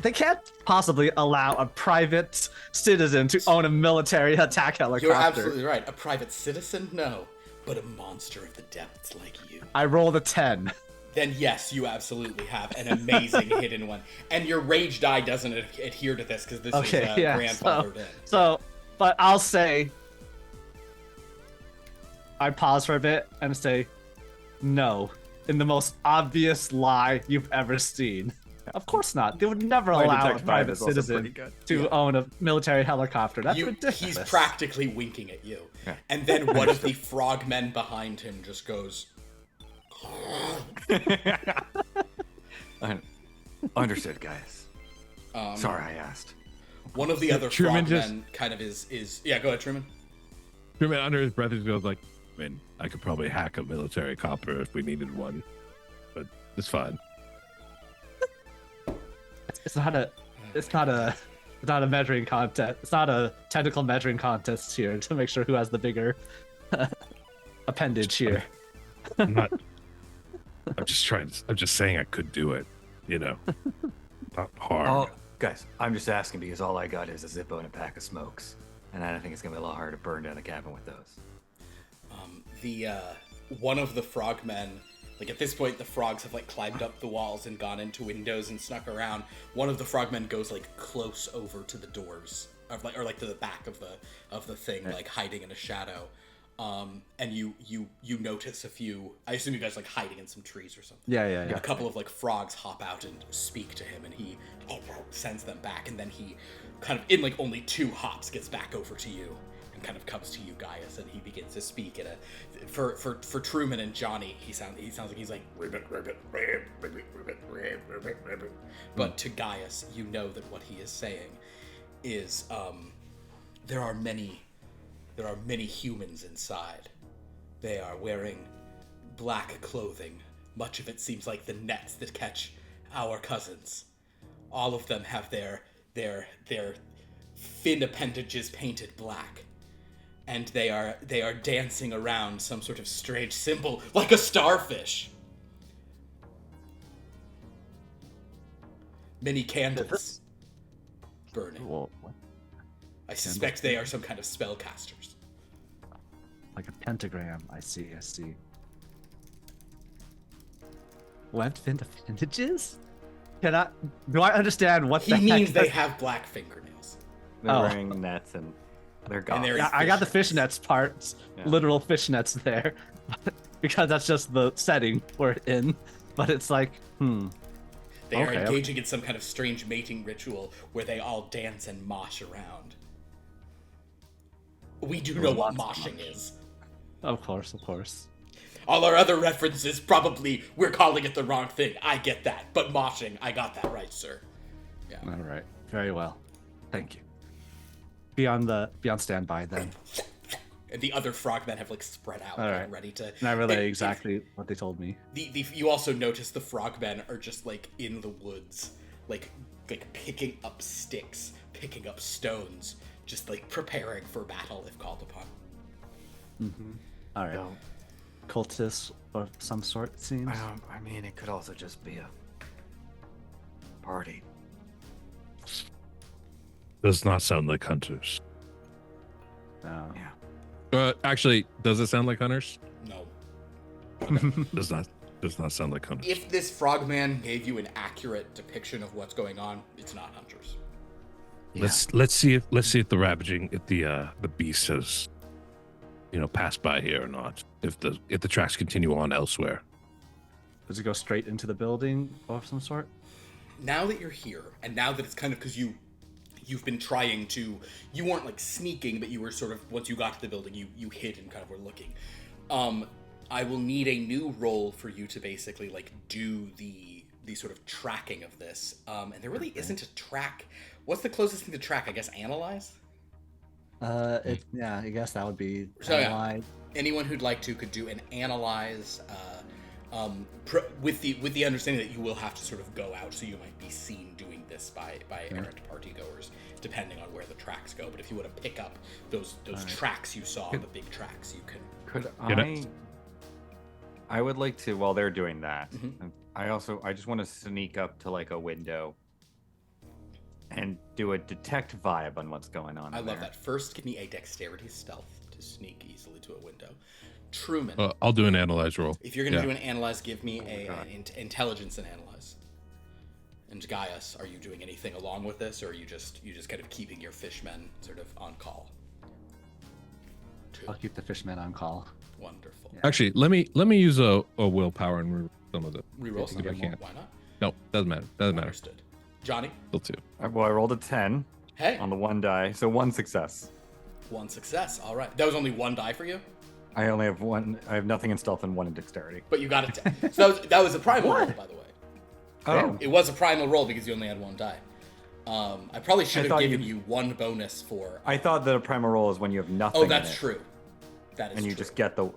They can't possibly allow a private citizen to own a military attack helicopter. You're absolutely right. A private citizen? No. But a monster of the depths like you. I rolled a 10. Then yes, you absolutely have an amazing hidden one. And your rage die doesn't adhere to this because this is grandfathered in. So, but I'll say, I pause for a bit and say, no, in the most obvious lie you've ever seen. Of course not. They would never allow a private citizen to own a military helicopter. That's ridiculous. He's practically winking at you. Yeah. And then one of the frogmen behind him just goes... Understood, guys. Sorry I asked. One of the other frogmen kind of is... Yeah, go ahead, Truman. Truman, under his breath, he goes like, I mean, I could probably hack a military copter if we needed one, but it's fine. It's not a measuring contest. It's not a technical measuring contest here to make sure who has the bigger appendage here. I'm just saying I could do it, Not hard. Oh, guys, I'm just asking because all I got is a Zippo and a pack of smokes. And I think it's going to be a lot harder to burn down a cabin with those. One of the frogmen Like at this point, the frogs have like climbed up the walls and gone into windows and snuck around. One of the frogmen goes like close over to the doors, or like to the back of the thing, like hiding in a shadow. And you notice a few. I assume you guys like hiding in some trees or something. Yeah. A couple of like frogs hop out and speak to him, and he sends them back, and then he kind of in like only 2 hops gets back over to you and kind of comes to you, Gaius, and he begins to speak in a for Truman and Johnny. He sounds like he's like ribbit, but to Gaius, you know that what he is saying is there are many humans inside. They are wearing black clothing. Much of it seems like the nets that catch our cousins. All of them have their fin appendages painted black. And they are dancing around some sort of strange symbol, like a starfish. Many candles burning. Whoa, what? I suspect they are some kind of spellcasters. Like a pentagram. I see. Went fin appendages? Do I understand what He the means heck they have black fingernails. They're Oh. wearing nets and they're gone. And they're- Yeah, I got the fishnets parts, Yeah. literal fishnets there, because that's just the setting we're in. But it's like, They are Okay, engaging in some kind of strange mating ritual where they all dance and mosh around. We do know what lots of moshing is. of course. All our other references, probably, we're calling it the wrong thing. I get that. But moshing, I got that right, sir. Yeah. All right, very well, thank you. Be on standby then. And the other frogmen have, like, spread out, All like, right. ready to... And I relay exactly what they told me. You also notice the frogmen are just, like, in the woods, like picking up sticks, picking up stones, just, like, preparing for battle if called upon. All right. No. Cultists of some sort, it seems. I mean, it could also just be a party. Does not sound like hunters. No. Yeah. Actually, does it sound like hunters? No. Does not sound like hunters. If this frogman gave you an accurate depiction of what's going on, it's not hunters. Let's see if the ravaging, if the beast has, passed by here or not. If the tracks continue on elsewhere. Does it go straight into the building of some sort? Now that you're here, and now that it's kind of because you've been trying to, you weren't like sneaking, but you were sort of, once you got to the building, you hid and kind of were looking. I will need a new role for you to basically like do the sort of tracking of this. And there really isn't a track. What's the closest thing to track? I guess analyze? I guess that would be So, yeah. analyze. Anyone who'd like to could do an analyze with the understanding that you will have to sort of go out, so you might be seen doing this by errant partygoers, depending on where the tracks go. But if you want to pick up those tracks you saw, the big tracks, you can. Could Get it? I would like to, while they're doing that, Mhm. I just want to sneak up to like a window and do a detect vibe on what's going on. I in love there. that. First, give me a dexterity stealth to sneak easily to a window. Truman, I'll do an analyze roll. if you're going to yeah. do an analyze, give me God. an intelligence and analyze. And Gaius, are you doing anything along with this, or are you just kind of keeping your fishmen sort of on call? I'll keep the fishmen on call. Wonderful. Actually, let me use a willpower and reroll some of it. Reroll if something. I can. Why not? No, doesn't matter. Doesn't matter. Understood. Johnny, Still 2. Well, I rolled a 10 hey, on the one die, so one success. one success. All right. That was only one die for you, I only have one. I have nothing in stealth and one in dexterity. but you got it. So that was a primal roll, by the way. Oh, It was a primal roll because you only had one die. I probably should have thought given you one bonus for. I thought that a primal roll is when you have nothing. Oh, in that's it, true. That is And you true. just get the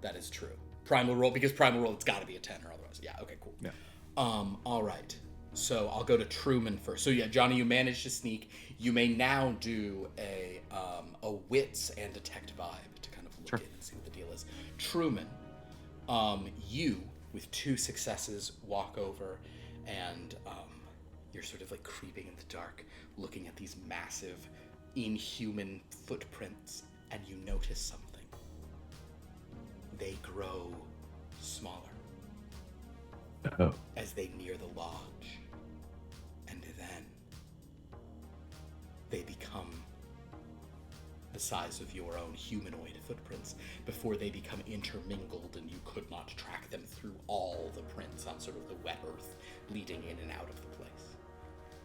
That is true. Primal roll, because primal roll, it's got to be a 10 or otherwise. Yeah. Okay. Cool. Yeah. All right. So I'll go to Truman first. So yeah, Johnny, you managed to sneak. You may now do a wits and detect vibe to kind of look in and see what the deal is. Truman, you with 2 successes walk over, and you're sort of like creeping in the dark, looking at these massive, inhuman footprints, and you notice something. They grow smaller. Oh. as they near the lodge. And then they become the size of your own humanoid footprints before they become intermingled and you could not track them through all the prints on sort of the wet earth leading in and out of the place.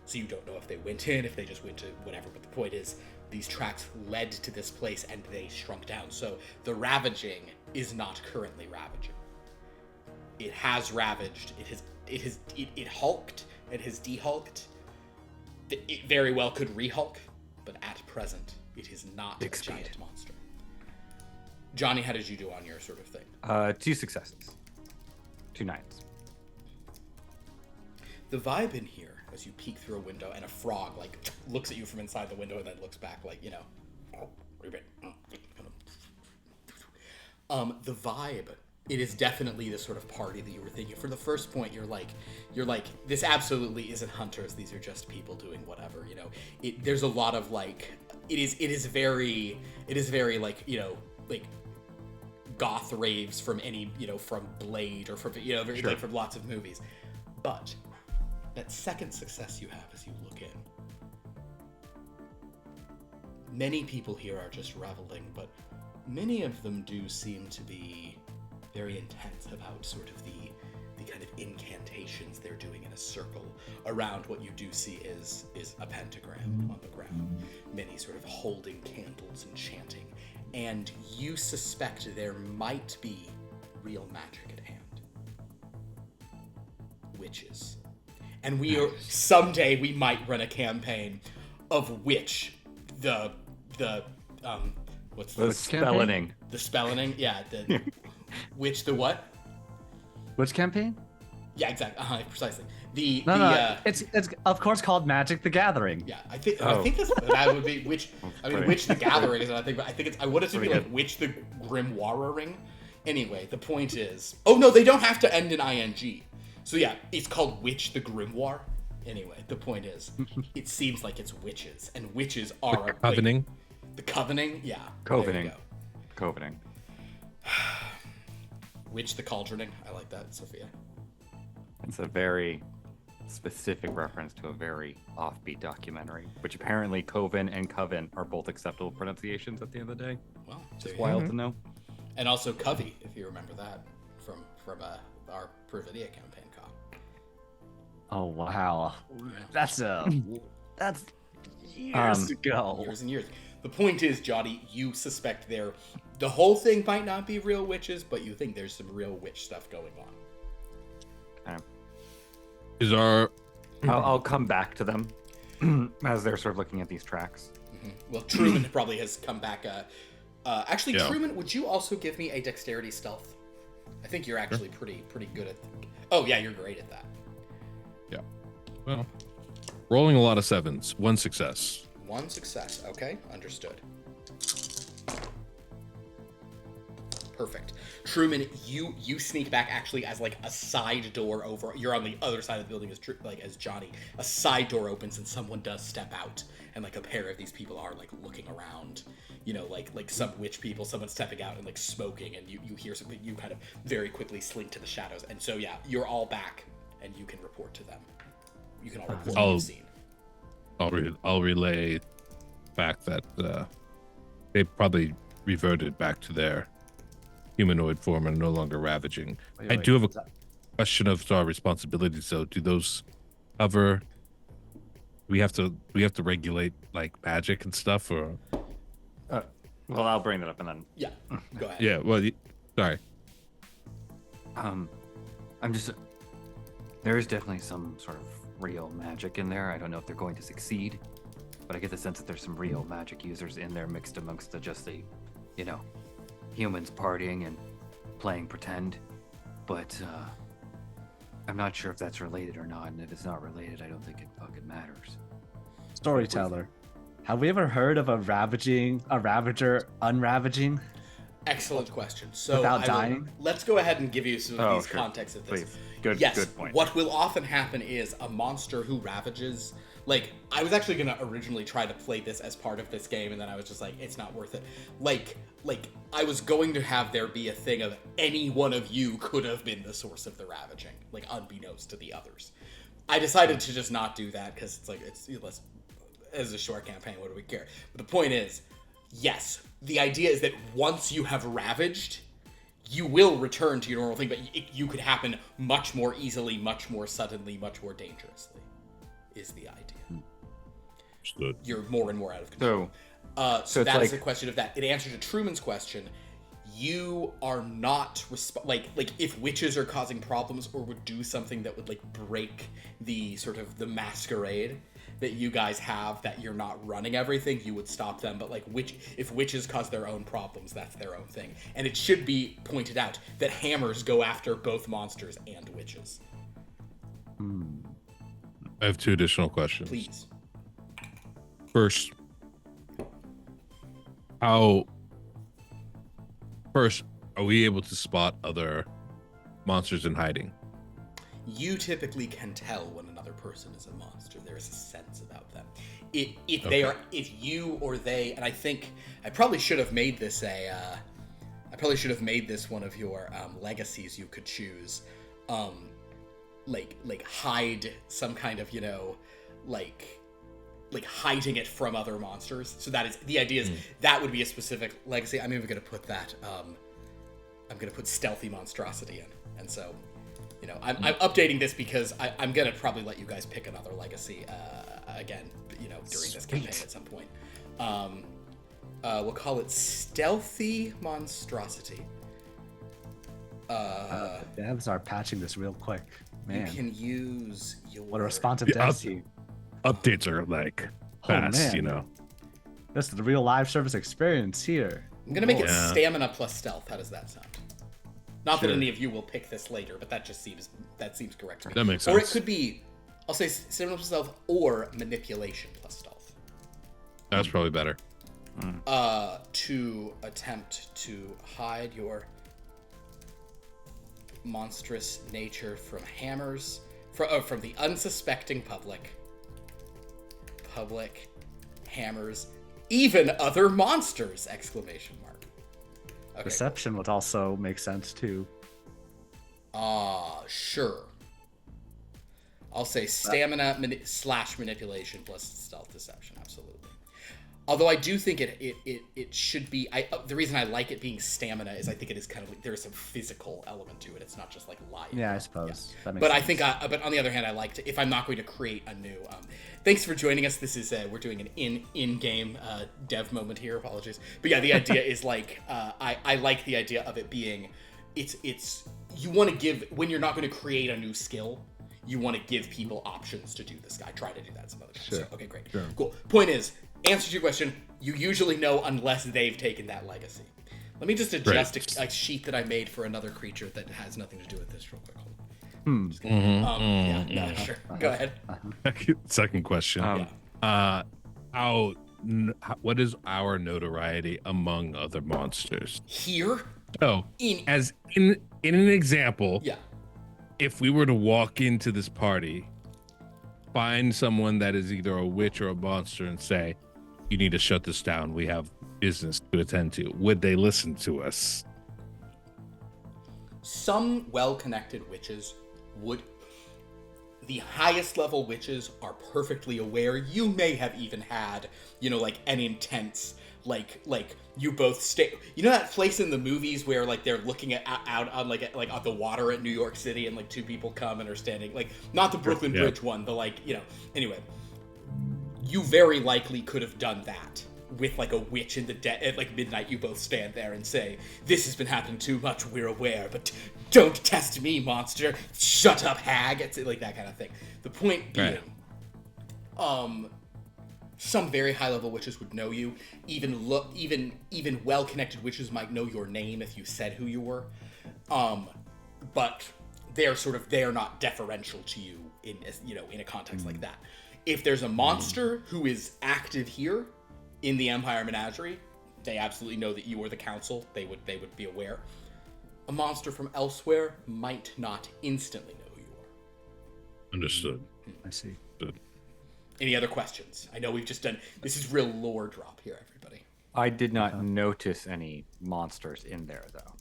So you don't know if they went in, if they just went to whatever, but the point is these tracks led to this place and they shrunk down. So the Ravaging is not currently ravaging. It has ravaged, it hulked, it has dehulked. It very well could rehulk, but at present it is not Big a speed. giant monster. Johnny, how did you do on your sort of thing? 2 successes. 2 9s. The vibe in here, as you peek through a window and a frog like looks at you from inside the window and then looks back like, the vibe, it is definitely the sort of party that you were thinking. For the first point, you're like, this absolutely isn't hunters. These are just people doing whatever, there's a lot of like, it is very like, like goth raves from any, from Blade or from, very, like from lots of movies. But that second success you have as you look in, many people here are just reveling, but many of them do seem to be very intense about sort of the kind of incantations they're doing in a circle around what you do see is a pentagram on the ground. Many sort of holding candles and chanting. And you suspect there might be real magic at hand. Witches. And someday we might run a campaign of which what's The spelling. the spelling? Yeah, which the what? Which campaign? Yeah, exactly. Precisely. It's of course called Magic the Gathering. Yeah, I think that would be which. I mean, which the Gathering is. I think it's. I want it to be like which the Grimoire-ing. Anyway, the point is. Oh no, they don't have to end in ing. So yeah, it's called which the Grimoire. Anyway, the point is, it seems like it's witches, and witches are Covening. The Covening, yeah. Covening. Covening. Witch the Cauldroning. I like that, Sophia. It's a very specific reference to a very offbeat documentary, which apparently Coven and Coven are both acceptable pronunciations at the end of the day. Well, Just wild to know. And also Covey, if you remember that from our Pervidia campaign cop. Oh wow, that's years ago. Years and years. The point is, Johnny, you suspect the whole thing might not be real witches, but you think there's some real witch stuff going on. Is our I'll come back to them as they're sort of looking at these tracks. Mm-hmm. Well, Truman probably has come back. Actually, Yeah. Truman, would you also give me a dexterity stealth? I think you're actually pretty good at. Oh yeah, you're great at that. Yeah. Well, rolling a lot of 7s. 1 success. 1 success. Okay, understood. Perfect. Truman, you sneak back actually as like a side door over. You're on the other side of the building as Johnny. A side door opens and someone does step out, and like a pair of these people are like looking around. Like some witch people. Someone's stepping out and like smoking, and you hear something. You kind of very quickly slink to the shadows, and so yeah, you're all back, and you can report to them. You can all report what you've seen. I'll relay back that they probably reverted back to their humanoid form and no longer ravaging. I do have a question of our responsibilities, though. Do those cover? We have to regulate like magic and stuff, or? Well, I'll bring that up and then. Yeah, go ahead. Yeah. Well, sorry. I'm just. There is definitely some sort of real magic in there. I don't know if they're going to succeed, but I get the sense that there's some real magic users in there mixed amongst just the, humans partying and playing pretend. But I'm not sure if that's related or not, and if it's not related, I don't think it fucking matters. Storyteller, have we ever heard of a ravager unravaging? Excellent question. So Without dying? let's go ahead and give you some of these sure. context of this. Please. Good point. What will often happen is a monster who ravages. Like, I was actually gonna originally try to play this as part of this game, and then I was just like, it's not worth it. Like I was going to have there be a thing of any one of you could have been the source of the ravaging, like unbeknownst to the others. I decided to just not do that because it's like as a short campaign, what do we care? But the point is, yes, the idea is that once you have ravaged, you will return to your normal thing, but you could happen much more easily, much more suddenly, much more dangerously. Is the idea. Understood. You're more and more out of control. So that is like- the question of that. In answer to Truman's question, you are not like if witches are causing problems or would do something that would like break the sort of the masquerade that you guys have, that you're not running everything, you would stop them. But like if witches cause their own problems, that's their own thing. And it should be pointed out that hammers go after both monsters and witches. I have 2 additional questions. Please. First, are we able to spot other monsters in hiding? You typically can tell when another person is a monster. There is a sense about them. If you or they, and I think I probably should have made this one of your legacies you could choose. Like hide some kind of, like hiding it from other monsters. So that is the idea. Is that would be a specific legacy. I'm even going to put that. I'm going to put stealthy monstrosity in, and so, I'm updating this because I'm going to probably let you guys pick another legacy again, during this campaign at some point. We'll call it stealthy monstrosity. Devs are patching this real quick. Man, You can use your... what a responsive Yeah, dev team. Updates are like fast, man. This is the real live service experience here. I'm gonna make it Yeah. stamina plus stealth. How does that sound? Not that Sure. any of you will pick this later, but that seems correct to me. That makes Or it sense. could be, I'll say stamina plus stealth or manipulation plus stealth. That's probably better. To attempt to hide your monstrous nature from hammers, from the unsuspecting public, hammers, even other monsters! Exclamation mark. Okay. Perception would also make sense too. Sure. I'll say stamina slash manipulation plus stealth deception. Absolutely. Although I do think it should be. The reason I like it being stamina is I think it is kind of like there is some physical element to it. It's not just like lying. Yeah, I suppose. That makes But sense. I think, but on the other hand, I like to, if I'm not going to create a new. Thanks for joining us. This is we're doing an in-game dev moment here. Apologies, but yeah, the idea is like I like the idea of it being, it's you want to give when you're not going to create a new skill, you want to give people options to do this. I try to do that some other times. Sure. So, okay, great, cool. Point is, answer to your question, you usually know unless they've taken that legacy. Let me just adjust a sheet that I made for another creature that has nothing to do with this real quick. Hold on. Yeah, sure. Go ahead. Second question. What is our notoriety among other monsters? Here, So, in in an example, yeah, if we were to walk into this party, find someone that is either a witch or a monster and say, you need to shut this down, we have business to attend to, would they listen to us? some well-connected witches would. The highest level witches are perfectly aware. You may have even had, like an intense, like you both stay. You know that place in the movies where like they're looking out on like on the water at New York City, and like two people come and are standing, like not the Brooklyn Yeah. Bridge one, but anyway, you very likely could have done that with like a witch in the dead at like midnight. You both stand there and say, "This has been happening too much. We're aware, but don't test me, monster. Shut up, hag." It's like that kind of thing. The point being, some very high level witches would know you. Even well-connected witches might know your name if you said who you were. But they're not deferential to you in a context like that. If there's a monster who is active here in the Empire Menagerie, they absolutely know that you are the council. They would be aware. A monster from elsewhere might not instantly know who you are. Understood. I see. Good. Any other questions? I know we've just done. This is real lore drop here, everybody. I did not notice any monsters in there, though.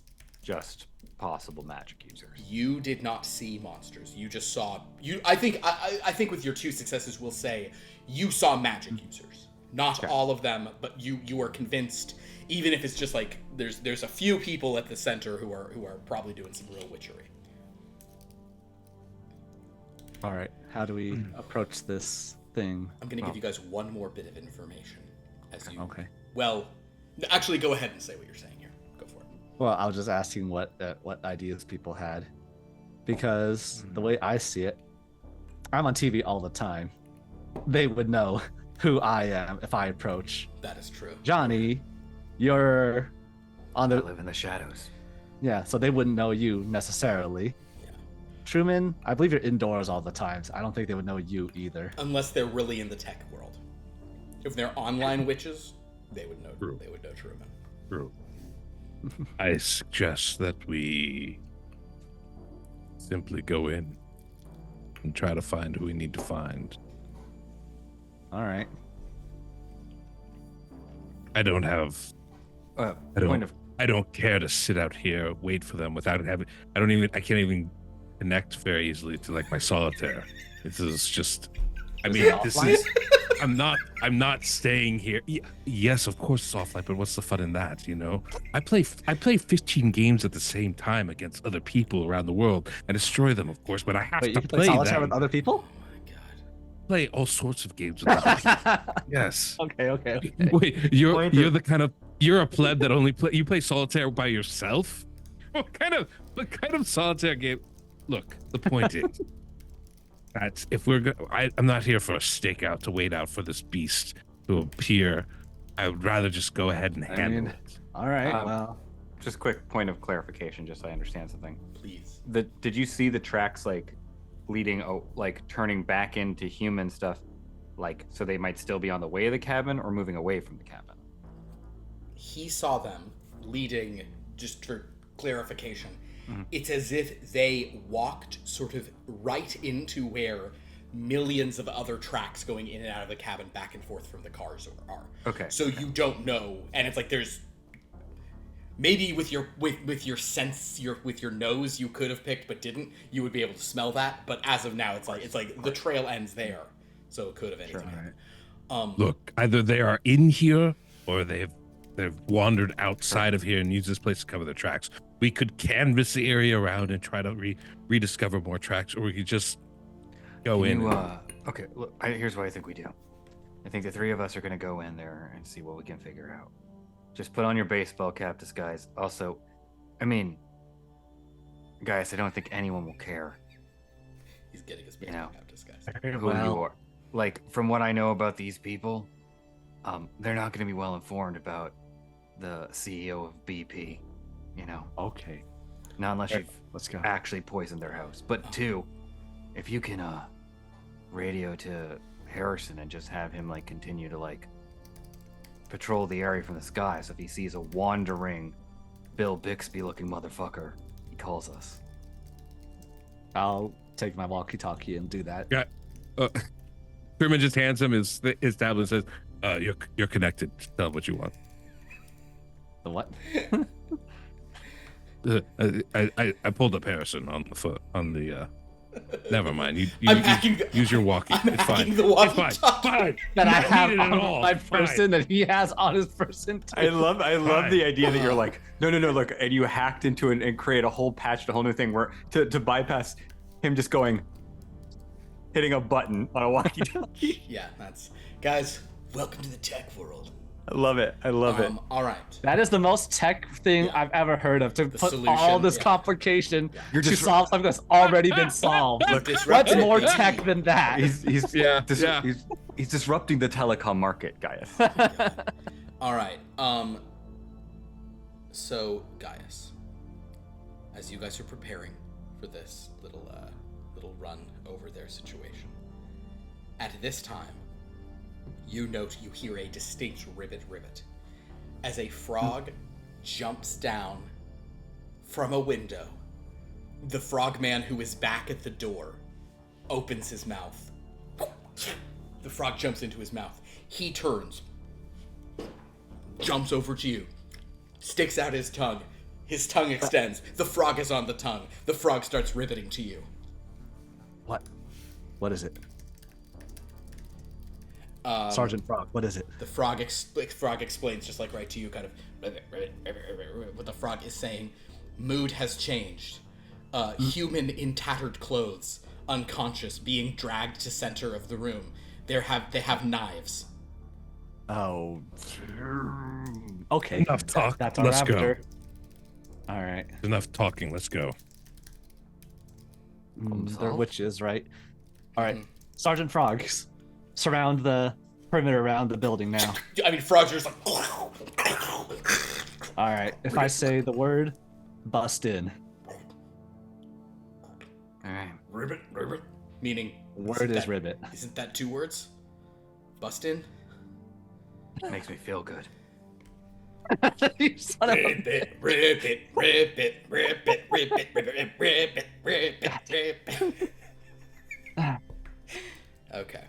Just possible magic users. You did not see monsters. You just saw. I think with your 2 successes, we'll say you saw magic users. Not all of them, but you are convinced. Even if it's just like there's a few people at the center who are probably doing some real witchery. All right. How do we approach this thing? I'm gonna give you guys one more bit of information. As you. Okay. Well, actually, go ahead and say what you're saying here. Go for it. Well, I was just asking what ideas people had, because the way I see it, I'm on TV all the time. They would know who I am if I approach. That is true. Johnny, you're on I the live in the shadows. yeah, so they wouldn't know you necessarily. Yeah. Truman, I believe you're indoors all the time, so I don't think they would know you either. Unless they're really in the tech world. If they're online witches, they would know. True. They would know Truman. True. I suggest that we simply go in and try to find who we need to find. All right. I don't have. Uh, I don't. point of I don't care to sit out here wait for them without having. I can't even connect very easily to like my solitaire. This is just. I mean, this is. I'm not staying here. Yes, of course it's offline, but what's the fun in that? You know, I play 15 games at the same time against other people around the world and destroy them, of course. But I have Wait, to you can play solitaire them. with other people? Play all sorts of games with other people. Yes. Okay. Wait, you're the kind of you're a pleb that only play solitaire by yourself? What kind of solitaire game? Look, the point is that if I'm not here for a stakeout to wait out for this beast to appear. I would rather just go ahead and handle it. All right. Well, just quick point of clarification, just so I understand something. Please. Did you see the tracks like leading, like turning back into human stuff, like so they might still be on the way of the cabin or moving away from the cabin? He saw them leading, just for clarification, Mhm. it's as if they walked sort of right into where millions of other tracks going in and out of the cabin back and forth from the cars are. Okay. So you don't know, and it's like there's maybe with your sense, with your nose, you could have picked but didn't. You would be able to smell that, but as of now, it's like the trail ends there, so it could have anything. Happened. Look, either they are in here or they've wandered outside of here and used this place to cover their tracks. We could canvass the area around and try to rediscover more tracks, or we could just go in. Okay, look, here's what I think we do. I think the three of us are going to go in there and see what we can figure out. Just put on your baseball cap disguise. Also, I mean, guys, I don't think anyone will care He's getting his You know. cap disguise. who you are. Like, from what I know about these people, they're not going to be well informed about the CEO of BP, you know? okay. Not unless you've Let's go. actually poisoned their house. But two, if you can radio to Harrison and just have him like continue to like patrol the area from the sky, so if he sees a wandering Bill Bixby looking motherfucker, he calls us. I'll take my walkie-talkie and do that. Yeah. Truman just hands him his tablet and says, "You're connected. Tell him what you want." The what? I pulled up Harrison on the foot on the. Never mind. You I'm hacking the- use your walkie. I'm It's fine. hacking the It's walkie-talkie. fine. That I Not have needed at on all. my It's fine. person that he has on his person too. I love Fine. the idea that you're like, no, look, and you hacked into it and create a whole patch, a whole new thing where to bypass him just hitting a button on a walkie-talkie. Yeah, guys. Welcome to the tech world. I love it. All right. That is the most tech thing Yeah. I've ever heard of. To put solution, all this yeah. complication You're to just- solve something that's already been solved. Look, What's more tech than that? He's Yeah. he's disrupting the telecom market, Gaius. All right. So Gaius, as you guys are preparing for this little run over their situation, at this time, you hear a distinct ribbit, as a frog jumps down from a window. The frogman who is back at the door opens his mouth. The frog jumps into his mouth. He turns, jumps over to you, sticks out his tongue. His tongue extends. The frog is on the tongue. The frog starts riveting to you. What? What is it? Sergeant Frog, what is it? The frog explains, just like right to you, kind of what the frog is saying. Mood has changed. Human in tattered clothes, unconscious, being dragged to center of the room. They have knives. Oh. Okay. Enough talk. That's our Let's go. raptor. All right. Enough talking. Let's go. They're witches, right? All right. Sergeant Frogs, surround the perimeter around the building now. I mean, frogs are just like. All right. If I say the word, bust in. All right. Ribbit. Meaning. Word is ribbit. Isn't that 2 words? Bust in? Makes me feel good. You son of a... Ribbit. Okay.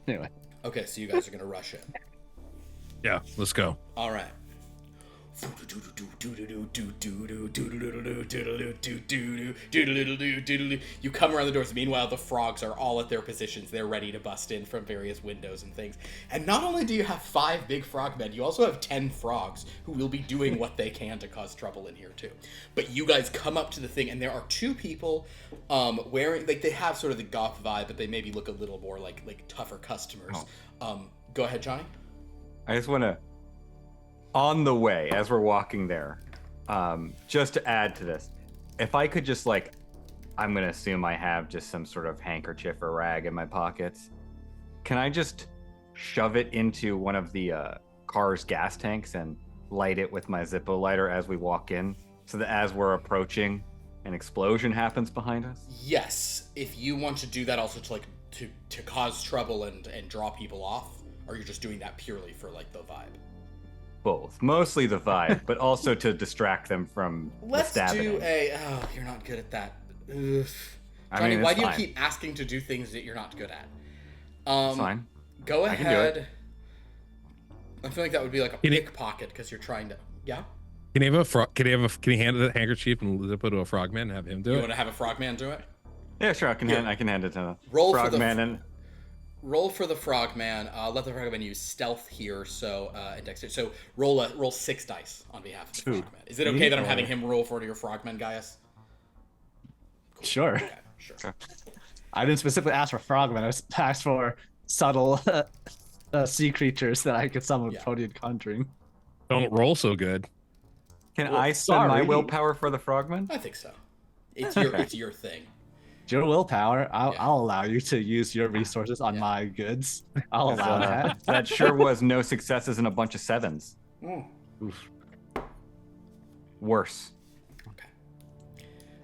Anyway. Okay, so you guys are gonna rush in. Yeah, let's go. All right. You come around the doors. Meanwhile, the frogs are all at their positions. They're ready to bust in from various windows and things. And not only do you have 5 big frogmen, you also have 10 frogs who will be doing what they can to cause trouble in here too. But you guys come up to the thing, and there are 2 people wearing, like, they have sort of the goth vibe, but they maybe look a little more like tougher customers. Go ahead, Johnny. I just want to, on the way, as we're walking there, just to add to this, if I could just, like, I'm going to assume I have just some sort of handkerchief or rag in my pockets. Can I just shove it into one of the car's gas tanks and light it with my Zippo lighter as we walk in, so that as we're approaching, an explosion happens behind us? Yes, if you want to do that also to cause trouble and draw people off, or you're just doing that purely for, like, the vibe? Both. Mostly the vibe, but also to distract them from Let's the stabbing. do a... Oh, you're not good at that. Ugh. I Johnny, mean, why it's do you fine. keep asking to do things that you're not good at? It's fine. Go I can do it. ahead. I feel like that would be like a pickpocket because you're trying to... Yeah? Can he have a frog? Can he hand the handkerchief and zip it to a frogman and have him do You it? want to have a frogman do it? Yeah, sure. I can hand it to the Roll for the frogman and Roll for the frogman. Let the frogman use stealth here, so index it. So roll 6 dice on behalf of the frogman. Is it okay that I'm having him roll for your frogman, Gaius? Sure. Okay, sure. I didn't specifically ask for frogmen. I asked for subtle sea creatures that I could summon with Protean Conjuring. Don't roll so good. Can Well, I spend my sorry. willpower for the frogman? I think so. It's your thing. Your willpower, I'll Yeah. allow you to use your resources on my goods. I'll allow that. That sure was no successes and a bunch of 7s. Oof. Worse. Okay.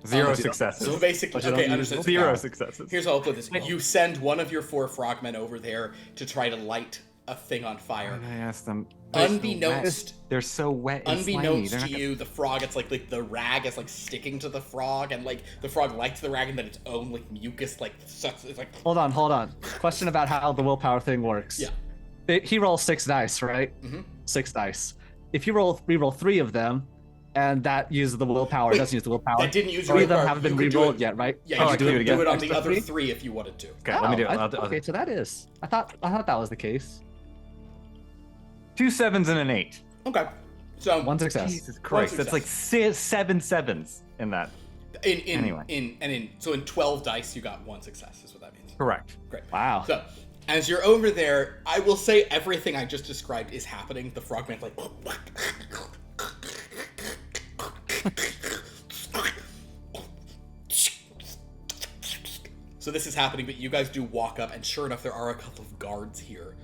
0 successes. So basically, But you don't okay, use understood. 0 successes. Here's how I'll put this. You send one of your 4 frogmen over there to try to light a thing on fire. I asked them. Unbeknownst, They're so wet and slimy. unbeknownst They're to not gonna- you, the frog, it's like the rag is like sticking to the frog, and like the frog lights the rag, and then its own like mucus like sucks. It's like Hold on. Question about how the willpower thing works. Yeah. He rolls 6 dice, right? Mhm. 6 dice. If you re-roll 3 of them, and that uses the willpower, Wait, doesn't use the willpower. that didn't use 3 of them willpower. haven't been You could do re-rolled it- yet, right? Yeah, Oh, you I can could do it do again. it on the Extra other 3? 3 if you wanted to. Okay, let me do it. Okay, so that is. I thought that was the case. 2 7s and an 8. Okay, so 1 success. Jesus Christ, that's like 7 7s in that. Anyway. in 12 dice, you got 1 success. Is what that means. Correct. Great. Wow. So, as you're over there, I will say everything I just described is happening. The frogman's like. So this is happening, but you guys do walk up, and sure enough, there are a couple of guards here.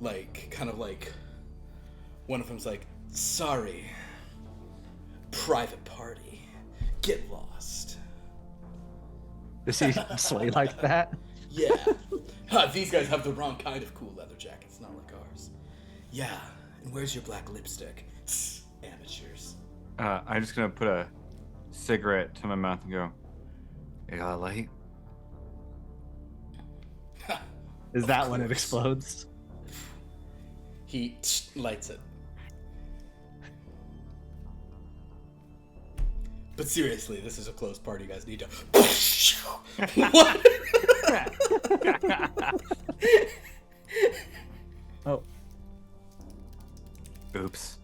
Like, kind of like. One of them's like, sorry. Private party. Get lost. Does he sway like that? Yeah. These guys have the wrong kind of cool leather jackets, not like ours. Yeah. And where's your black lipstick? Amateurs. I'm just gonna put a cigarette to my mouth and go, "You got a light?" Is that when it explodes? He lights it. But seriously, this is a close party. You guys need to. What? Oh, Oops.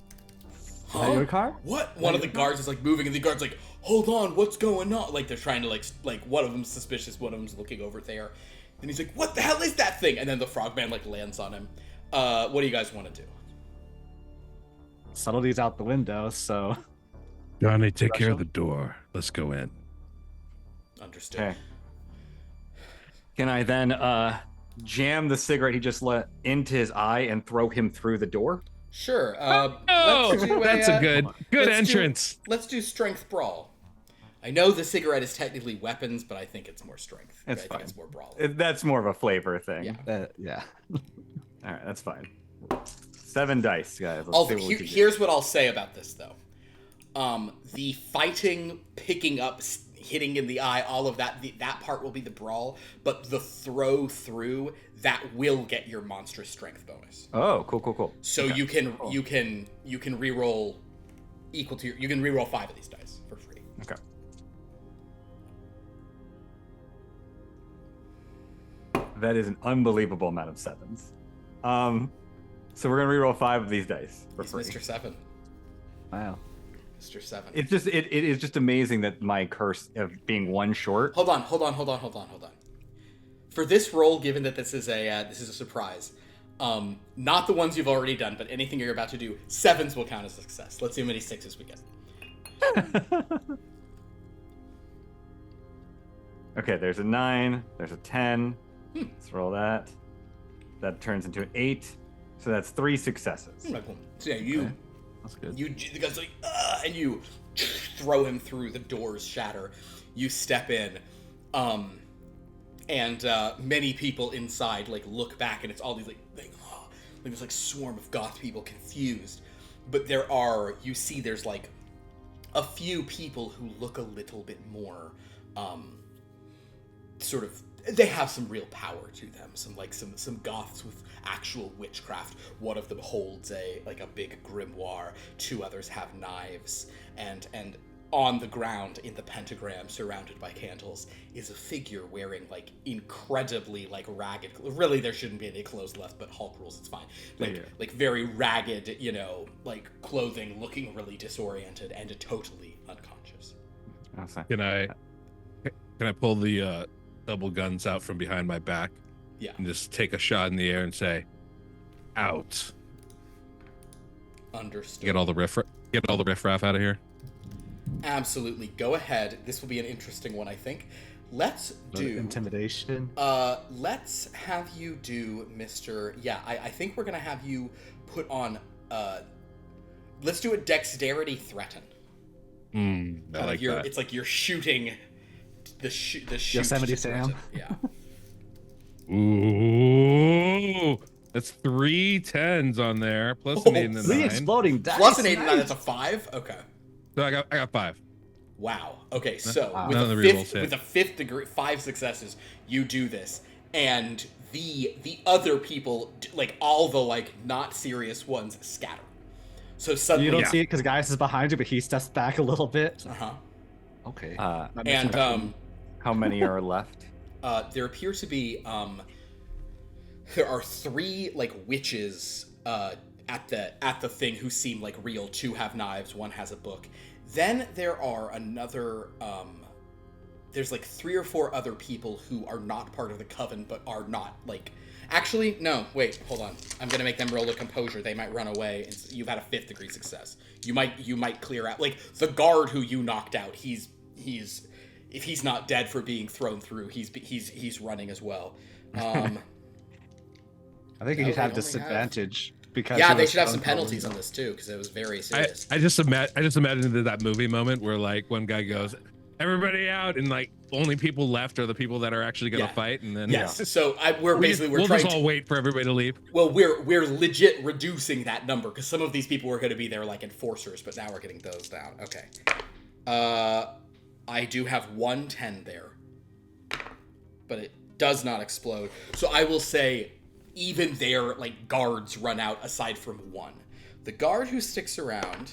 is that your car? What? One of the guards is like moving, and the guard's like, "Hold on, what's going on?" Like they're trying to like one of them's suspicious, one of them's looking over there, and he's like, "What the hell is that thing?" And then the frogman like lands on him. What do you guys want to do? Subtlety's out the window, so Johnny, take care of the door. Let's go in. Understood. Okay. Can I then jam the cigarette he just let into his eye and throw him through the door? Sure. Oh, let's do that's a good let's entrance. Let's do strength brawl. I know the cigarette is technically weapons, but I think it's more strength. It's I fine. think it's more brawl. That's more of a flavor thing. Yeah. yeah. All right, that's fine. 7 dice, guys. Let's Also, see what we can do. here's what I'll say about this, though. The fighting, picking up, hitting in the eye, all of that, that part will be the brawl, but the throw through, that will get your monstrous strength bonus. Oh, cool. So Okay. you can reroll equal to you can reroll 5 of these dice for free. Okay. That is an unbelievable amount of 7s. So we're gonna reroll 5 of these dice for He's free. Mr. 7. Wow. Mr. 7. It's just it is just amazing that my curse of being 1 short. Hold on. For this roll, given that this is a surprise, not the ones you've already done, but anything you're about to do, 7s will count as a success. Let's see how many 6s we get. Okay, there's a 9, there's a 10. Let's roll that. That turns into an 8. So that's 3 successes. So yeah, you That's good. the guy's like, and you throw him through, the doors shatter. You step in, and many people inside like look back, and it's all these like this like swarm of goth people confused. But there's like a few people who look a little bit more sort of, they have some real power to them. Some goths with actual witchcraft. One of them holds a big grimoire. 2 others have knives, and on the ground in the pentagram, surrounded by candles, is a figure wearing like incredibly like ragged. Really, there shouldn't be any clothes left, but Hulk rules, it's fine. Like very ragged, like clothing, looking really disoriented and totally unconscious. Awesome. Can I pull the double guns out from behind my back? Yeah. And just take a shot in the air and say, "Out." Understood. Get all the riffraff out of here. Absolutely. Go ahead. This will be an interesting one, I think. Let's do Intimidation. let's have you do Mr. Yeah, I think we're gonna have you put on let's do a dexterity threaten. I like that. It's like you're shooting the shoot Yosemite to Sam. threaten. Yeah. Ooh, that's 3 10s on there, plus an 8 and a 3 9. exploding dice. Plus an 8 and 9, nice. that's a 5? Okay. So I got 5. Wow. Okay, so Wow. with None of a the fifth rerolls hit. with a 5th degree, 5 successes, you do this, and the other people, like all the like not serious ones, scatter. So suddenly, You don't see it because Gaius is behind you, but he steps back a little bit. Okay. and How many are left? there appear to be there are 3 like witches at the thing who seem like real. 2 have knives, 1 has a book. Then there are another there's like 3 or 4 other people who are not part of the coven, but are not like, actually no, wait, hold on, I'm gonna make them roll a composure. They might run away, and you've had a 5th degree success. You might clear out, like the guard who you knocked out, he's if he's not dead for being thrown through, he's running as well. I think No, he'd they have only disadvantage because Yeah, he they was should have some thrown through a penalties on window. this too, because it was very serious. I just imagine that movie moment where like one guy goes, everybody out, and like only people left are the people that are actually gonna Yeah. fight, and then Yes. So we're we'll trying just all wait for everybody to leave. Well, we're legit reducing that number because some of these people were going to be there like enforcers, but now we're getting those down. Okay. I do have 110 there, but it does not explode. So I will say, even their like guards run out aside from one. The guard who sticks around,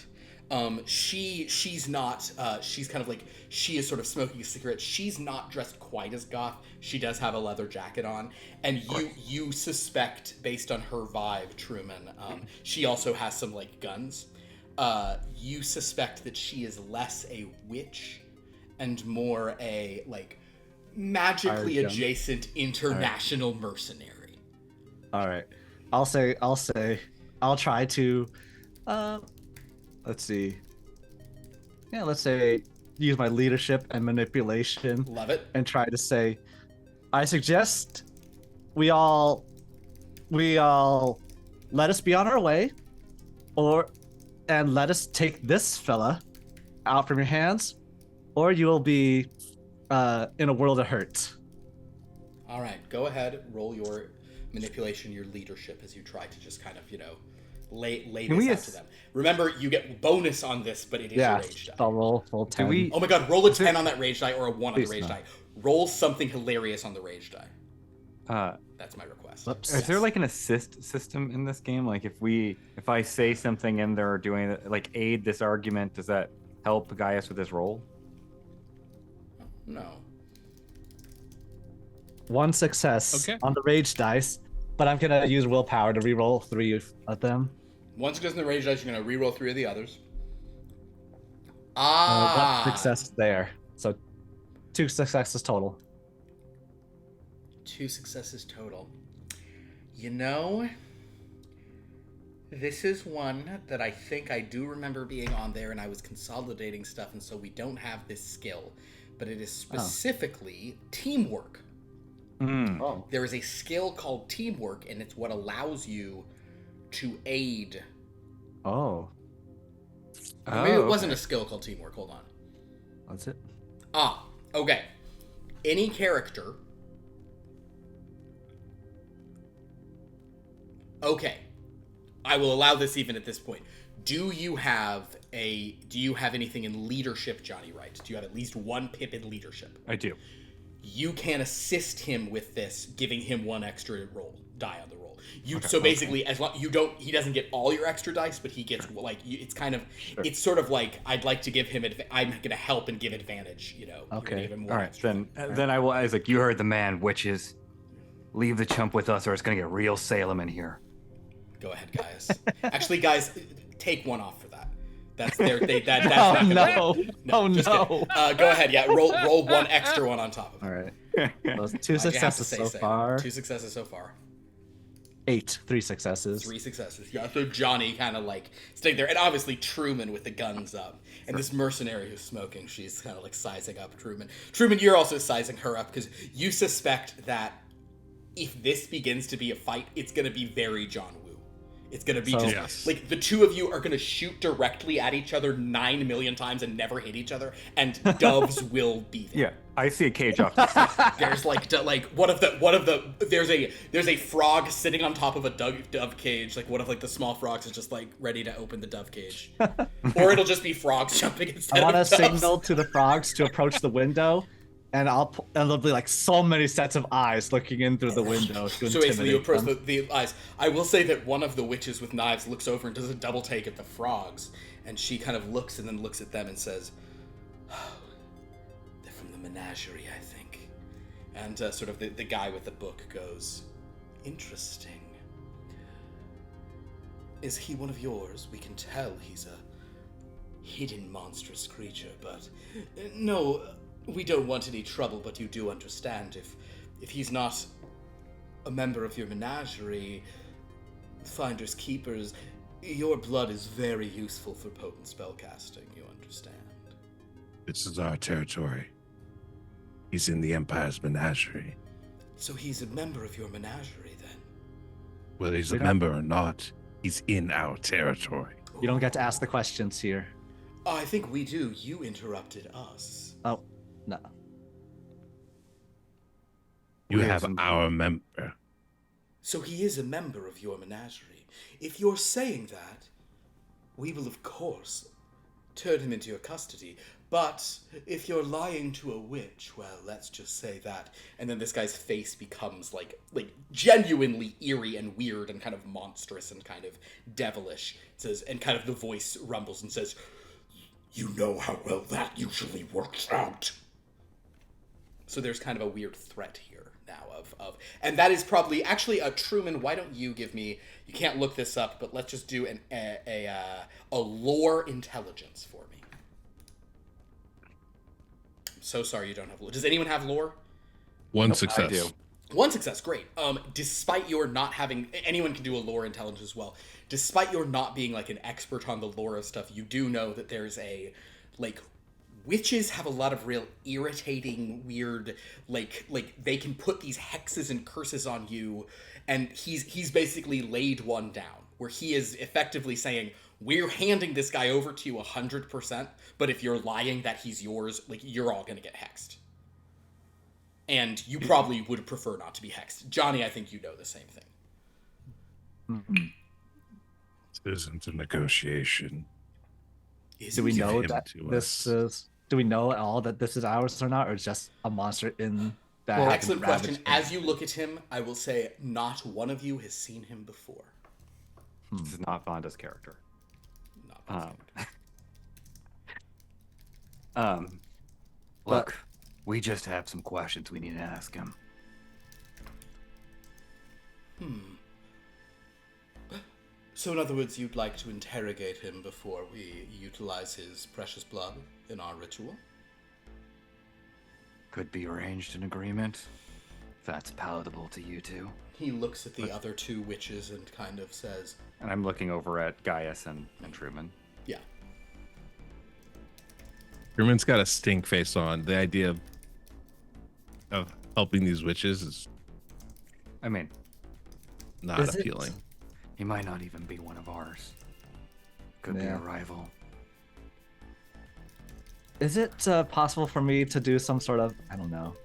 she's not. She's kind of like she is sort of smoking a cigarette. She's not dressed quite as goth. She does have a leather jacket on, and you suspect based on her vibe, Truman. She also has some like guns. You suspect that she is less a witch and more a like magically adjacent international mercenary. All right. I'll try to let's see. Yeah, let's say use my leadership and manipulation. Love it. And try to say, I suggest we all let us be on our way, and let us take this fella out from your hands, or you will be in a world of hurt. All right, go ahead, roll your manipulation, your leadership, as you try to just kind of, lay this out to them. Remember, you get bonus on this, but it is a rage die. I'll roll full 10. Oh my god, roll a 10 on that rage die or a 1 on the rage not. die. Roll something hilarious on the rage die. That's my request. Whoops. Is there like an assist system in this game? Like if I say something and they're doing like aid this argument, does that help Gaius with his roll? No. One success on the rage dice, but I'm gonna use willpower to reroll 3 of them. One success in the rage dice, you're gonna reroll 3 of the others. One success there. So 2 successes total. 2 successes total. This is one that I think I do remember being on there, and I was consolidating stuff, and so we don't have this skill. But it is specifically teamwork. Oh. There is a skill called teamwork, and it's what allows you to aid. Oh. Maybe it wasn't a skill called teamwork. Hold on. That's it. Okay. Any character. Okay. I will allow this even at this point. Do you have anything in leadership, Johnny Wright? Do you have at least 1 pip in leadership? I do. You can assist him with this, giving him 1 extra die on the roll. So basically, as long he doesn't get all your extra dice, but he gets it's kind of it's sort of like I'd like to give him I'm gonna help and give advantage. Okay. Give him more All right, extra. then I will. I was like, you heard the man, witches. Leave the chump with us, or it's gonna get real Salem in here. Go ahead, Gaius. Actually, guys, take 1 off for that. That's not gonna work. Go ahead. Yeah, roll 1 extra one on top of it. All right. Those 2 successes so far. 2 successes so far. 3 successes. 3 successes. Yeah. So Johnny kind of like staying there, and obviously Truman with the guns up, and this mercenary who's smoking. She's kind of like sizing up Truman. Truman, you're also sizing her up because you suspect that if this begins to be a fight, it's going to be very John Woo. It's going to be like the two of you are going to shoot directly at each other 9 million times and never hit each other, and doves will be there. Yeah, I see a cage off to the side. There's there's a frog sitting on top of a dove cage. Like one of the small frogs is just like ready to open the dove cage, or it'll just be frogs jumping instead of doves. I want to signal to the frogs to approach the window. And there'll be like so many sets of eyes looking in through the window. So basically, you approach the eyes. I will say that one of the witches with knives looks over and does a double take at the frogs, and she kind of looks and then looks at them and says, oh, "They're from the menagerie, I think." And sort of the guy with the book goes, "Interesting. Is he one of yours? We can tell he's a hidden monstrous creature, but no." We don't want any trouble, but you do understand if he's not a member of your menagerie, finders keepers, your blood is very useful for potent spellcasting, you understand. This is our territory. He's in the Empire's Menagerie. So he's a member of your menagerie, then? Whether he's a member or not, he's in our territory. You don't get to ask the questions here. I think we do. You interrupted us. Oh, No. You We have have some- our member. So he is a member of your menagerie. If you're saying that, we will of course turn him into your custody. But if you're lying to a witch, well, let's just say that. And then this guy's face becomes like genuinely eerie and weird and kind of monstrous and kind of devilish. It says, and kind of the voice rumbles and says, "You know how well that usually works out." So there's kind of a weird threat here now of and that is probably actually Truman, why don't you give me, you can't look this up, but let's just do a lore intelligence for me. I'm so sorry you don't have lore. Does anyone have lore? One I success. do. One success, great. Despite your not having, anyone can do a lore intelligence as well. Despite your not being like an expert on the lore of stuff, you do know that there's a, like, witches have a lot of real irritating, weird, like they can put these hexes and curses on you, and he's basically laid one down, where he is effectively saying, we're handing this guy over to you 100%, but if you're lying that he's yours, like, you're all gonna get hexed. And you probably would prefer not to be hexed. Johnny, I think you know the same thing. This isn't a negotiation. Do we Give know him that to this us. is? Do we know at all that this is ours or not, or just a monster in that? happened to Excellent ravage question. him? As you look at him, I will say not one of you has seen him before. This is not Vonda's character. Not Look, we just have some questions we need to ask him. So in other words, you'd like to interrogate him before we utilize his precious blood in our ritual? Could be arranged in agreement. If that's palatable to you two. He looks at the other two witches and kind of says, And I'm looking over at Gaius and Truman. yeah. Truman's got a stink face on. The idea of helping these witches is I mean, not Is it? appealing. he might not even be one of ours. Could be Yeah. a rival. Is it possible for me to do some sort of, I don't know,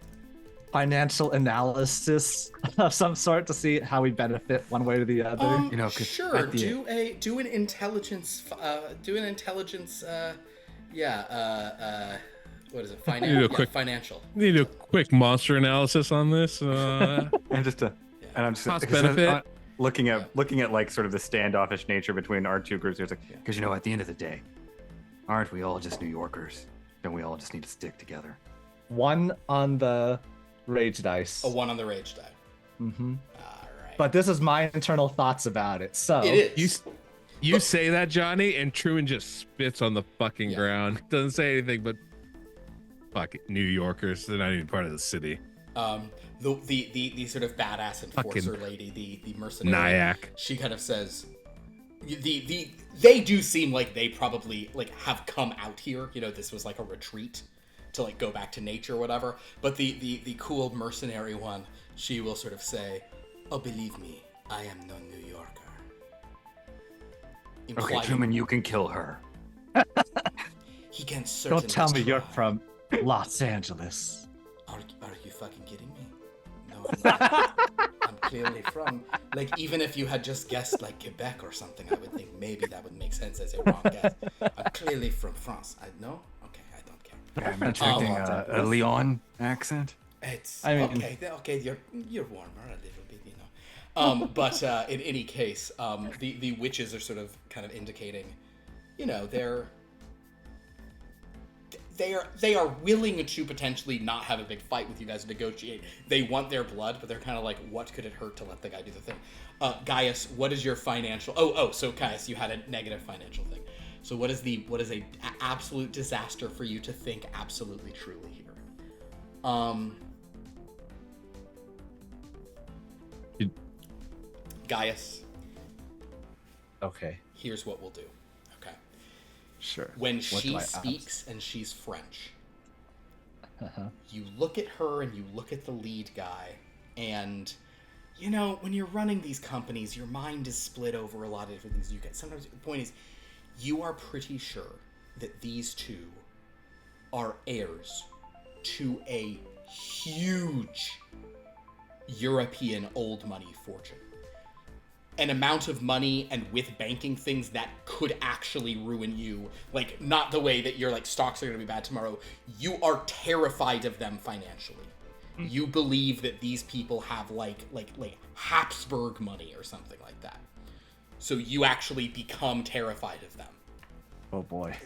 financial analysis of some sort to see how we benefit one way or the other? You know, 'cause Sure. at the- Do an intelligence. What is it? You do a quick- Financial. Need a quick monster analysis on this. And just to, and I'm just Cost because benefit? looking at like sort of the standoffish nature between our two groups. It's like, because you know, at the end of the day, aren't we all just New Yorkers? Don't we all just need to stick together? One on the rage dice. A 1 on the rage die. Mm-hmm. All right. But this is my internal thoughts about it. So it is. You say that, Johnny, and Truman just spits on the fucking Yeah. ground. Doesn't say anything, but fuck it, New Yorkers. They're not even part of the city. The sort of badass enforcer lady, the mercenary. Nyack. She kind of says, they do seem like they probably like have come out here. You know, this was like a retreat to like go back to nature or whatever. But the cool mercenary one, she will sort of say, "Oh, believe me, I am no New Yorker." Okay, Implying Truman, you can kill her. he can certainly. don't tell me you're try. from Los Angeles. Are you fucking kidding me? No, I'm not. I'm clearly from, like, even if you had just guessed, like, Quebec or something, I would think maybe that would make sense as a wrong guess. I'm clearly from France. No? Okay, I don't care. I'm expecting a Lyon accent. It's, I mean- okay, you're warmer a little bit, you know. But in any case, the witches are sort of kind of indicating, you know, they are willing to potentially not have a big fight with you guys and negotiate. They want their blood, but they're kind of like, what could it hurt to let the guy do the thing? Gaius, what is your financial? So Gaius, you had a negative financial thing. So what is a absolute disaster for you to think absolutely truly here? Gaius, Okay, here's what we'll do. Okay. sure. When What she do I ask? speaks and she's French, Uh-huh. you look at her and you look at the lead guy, and you know, when you're running these companies, your mind is split over a lot of different things you get. Sometimes the point is, you are pretty sure that these two are heirs to a huge European old money fortune. An amount of money, and with banking things that could actually ruin you. Like, not the way that your like stocks are going to be bad tomorrow. You are terrified of them financially. You believe that these people have like Habsburg money or something like that. So you actually become terrified of them. Oh boy.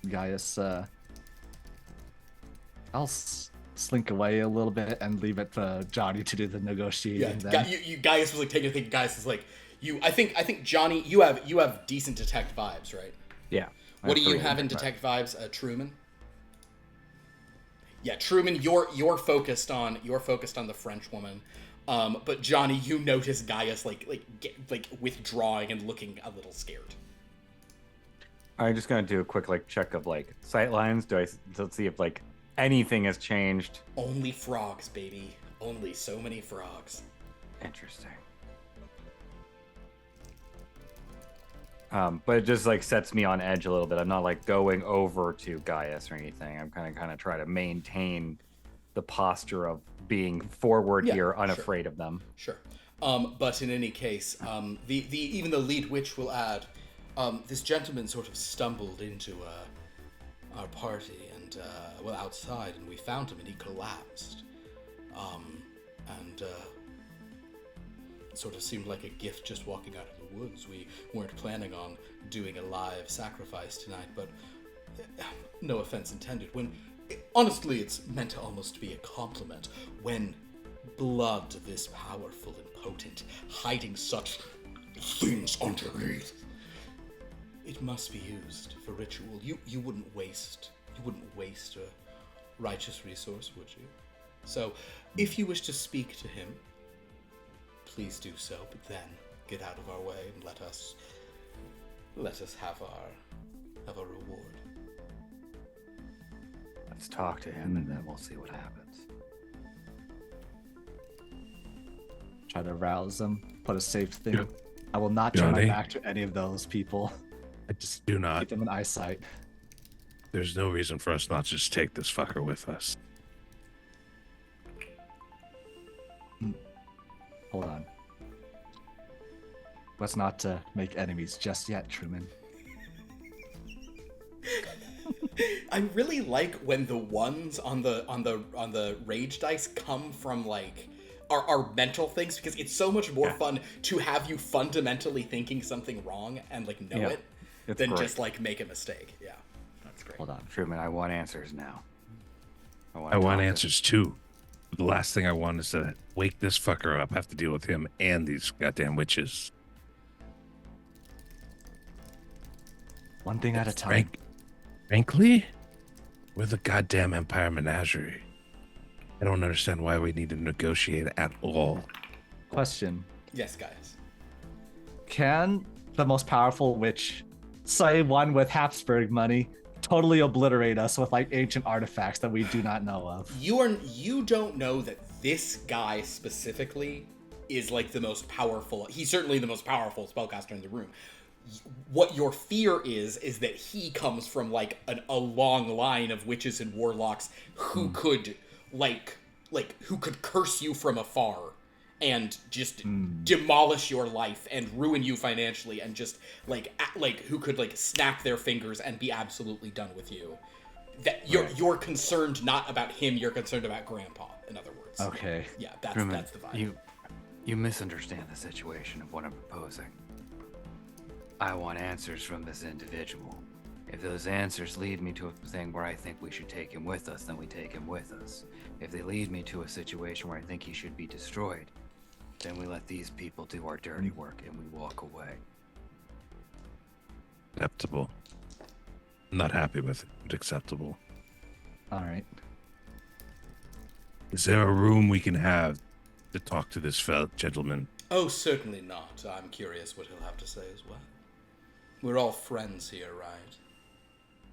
Gaius, I'll slink away a little bit and leave it for Johnny to do the negotiating. Yeah, Gaius was like taking a thing. Gaius is like, I think Johnny, you have decent detect vibes, right? Yeah. What do you have in detect vibes, Truman? Yeah, Truman, you're focused on the French woman, but Johnny, you notice Gaius like withdrawing and looking a little scared. I'm just gonna do a quick like check of like sight lines. Let's see if like anything has changed. Only frogs, baby. Only so many frogs. Interesting. But it just like sets me on edge a little bit. I'm not like going over to Gaius or anything. I'm kind of trying to maintain the posture of being forward here, unafraid of them. Sure. But in any case, even the lead witch will add, this gentleman sort of stumbled into our party and outside, and we found him and he collapsed. It sort of seemed like a gift just walking out of the woods. We weren't planning on doing a live sacrifice tonight, but no offense intended. Honestly, it's meant to almost be a compliment. When blood this powerful and potent, hiding such things underneath, it must be used for ritual. You wouldn't waste a righteous resource, would you? So, if you wish to speak to him, please do so, but then get out of our way and let us have our reward. Let's talk to him and then we'll see what happens. Try to rouse him, put a safe thing. I will not turn my Johnny? back to any of those people. I just do not. Keep them in eyesight. There's no reason for us not to just take this fucker with us. Hold on. Let's not make enemies just yet, Truman. I really like when the ones on the rage dice come from like are mental things, because it's so much more fun to have you fundamentally thinking something wrong and like know it than just like make a mistake. Yeah, that's great. Hold on. Truman, I want answers now. I want answers too. The last thing I want is to wake this fucker up, have to deal with him and these goddamn witches. One thing at a time. Frankly, we're the goddamn Empire Menagerie. I don't understand why we need to negotiate at all. Question. Yes, guys. Can the most powerful witch, say one with Habsburg money, totally obliterate us with like ancient artifacts that we do not know of? You don't know that this guy specifically is like the most powerful. He's certainly the most powerful spellcaster in the room. What your fear is that he comes from like a long line of witches and warlocks who could who could curse you from afar and just demolish your life and ruin you financially, and just who could like snap their fingers and be absolutely done with you. That you're concerned not about him, you're concerned about Grandpa, in other words. Okay. Yeah, that's the vibe. You misunderstand the situation of what I'm proposing. I want answers from this individual. If those answers lead me to a thing where I think we should take him with us, then we take him with us. If they lead me to a situation where I think he should be destroyed, then we let these people do our dirty work and we walk away. Acceptable. I'm not happy with it, but acceptable. All right. Is there a room we can have to talk to this gentleman? Oh, certainly not. I'm curious what he'll have to say as well. We're all friends here, right?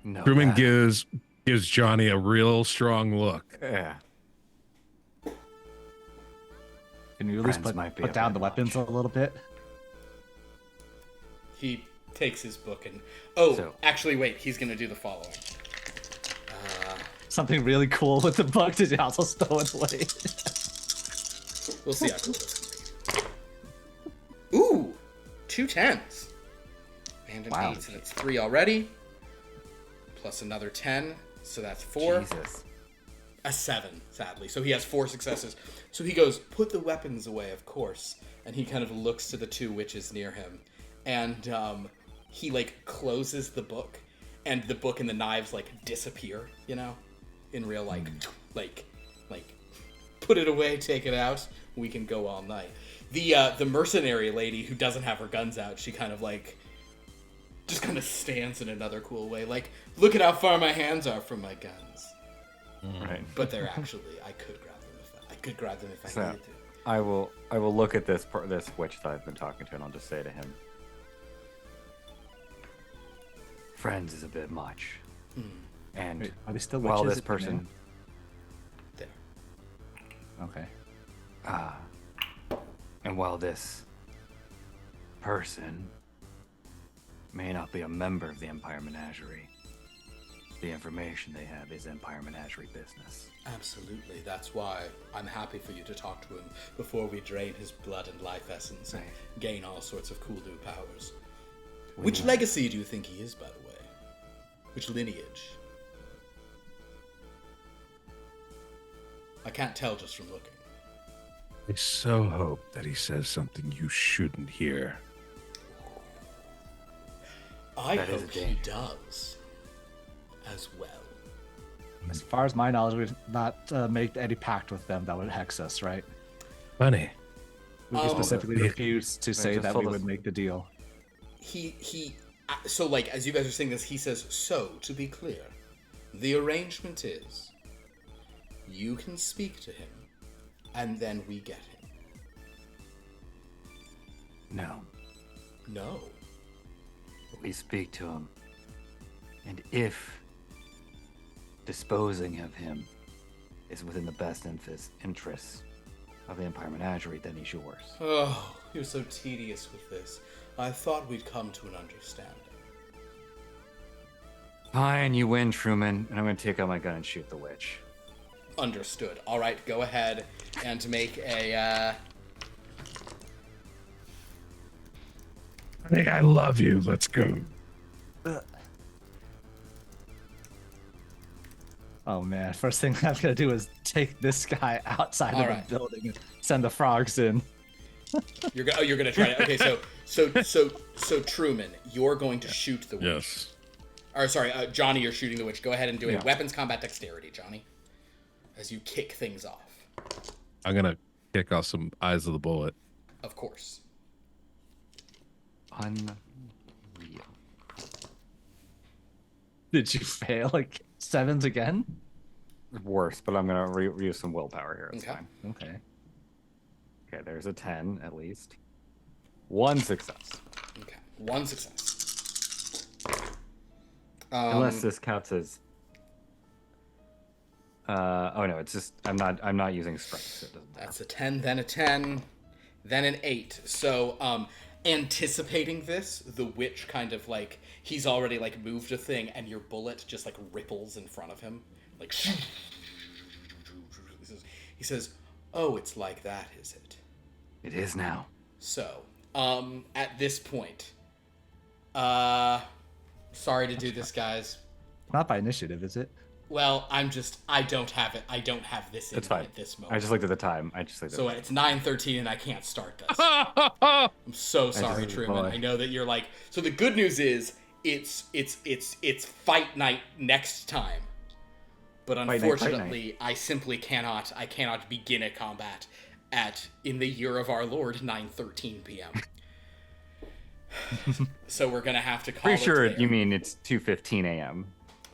No. Truman gives Johnny a real strong look. Yeah. Can you at least Friends might be put a down bit the weapons a little bit? He takes his book and So- actually wait, he's gonna do the following. Something really cool with the book to also stow it away. We'll see how cool this can be. Ooh, 2 10s. And an Wow. 8, so that's 3 already. Plus another 10, so that's 4. Jesus. A 7, sadly. So he has 4 successes. So he goes, put the weapons away, of course. And he kind of looks to the 2 witches near him. And he, like, closes the book. And the book and the knives, like, disappear, you know? In real, like, put it away, take it out. We can go all night. The mercenary lady who doesn't have her guns out, she kind of, like, just kind of stands in another cool way. Like, look at how far my hands are from my guns. Right. But they're actually, I could grab them if I So, needed to. I will look at this witch that I've been talking to, and I'll just say to him, friends is a bit much. And Wait, are they still while witches this in your person, name? There. Okay. and while this person may not be a member of the Empire Menagerie, the information they have is Empire Menagerie business. Absolutely. That's why I'm happy for you to talk to him before we drain his blood and life essence and gain all sorts of cool new powers. Which legacy do you think he is, by the way? Which lineage? I can't tell just from looking. I so hope that he says something you shouldn't hear. I That is hope a he danger. does as well. As far as my knowledge, we've not made any pact with them that would hex us, right? Funny. We specifically refused to say just that told we us- would make the deal. So like, as you guys are saying this, he says, so, to be clear, the arrangement is you can speak to him, and then we get him. No, No. we speak to him, and if disposing of him is within the best interests of the Empire Menagerie, then he's yours. Oh, you're so tedious with this. I thought we'd come to an understanding. Fine, you win, Truman, and I'm gonna take out my gun and shoot the witch. Understood. All right, go ahead and make a, I think I love you. Let's go. Oh man, first thing I'm gonna do is take this guy outside of Alright. the building and send the frogs in. you're gonna try to, okay, so Truman, you're going to shoot the witch. Yes. Or sorry, Johnny, you're shooting the witch. Go ahead and do a Yeah. weapons combat dexterity, Johnny. As you kick things off. I'm gonna kick off some eyes of the bullet. Of course. Unreal. Did you fail like sevens again? Worse, but I'm gonna use some willpower here. It's Okay. fine. Okay. Okay, there's a 10 at least. One success. Okay. 1 success. Unless this counts as. Oh no, it's just I'm not using strength. So it doesn't matter. That's a 10, then a 10, then an 8. So, anticipating this, the witch kind of like, he's already like moved a thing, and your bullet just like ripples in front of him. Like, he says, oh, it's like that, is it? It is now. So, at this point, sorry to do this, guys. Not by initiative, is it? Well, I don't have it. I don't have this in It's me fine. at this I moment. just looked at the time. So it's 9:13 and I can't start this. I'm so sorry, just- Truman. boy. I know that you're like. So the good news is it's fight night next time. But night, fight unfortunately, I simply cannot. I cannot begin a combat at in the year of our Lord 9:13 p.m. So we're gonna have to call Pretty it sure there. you mean it's 2:15 a.m.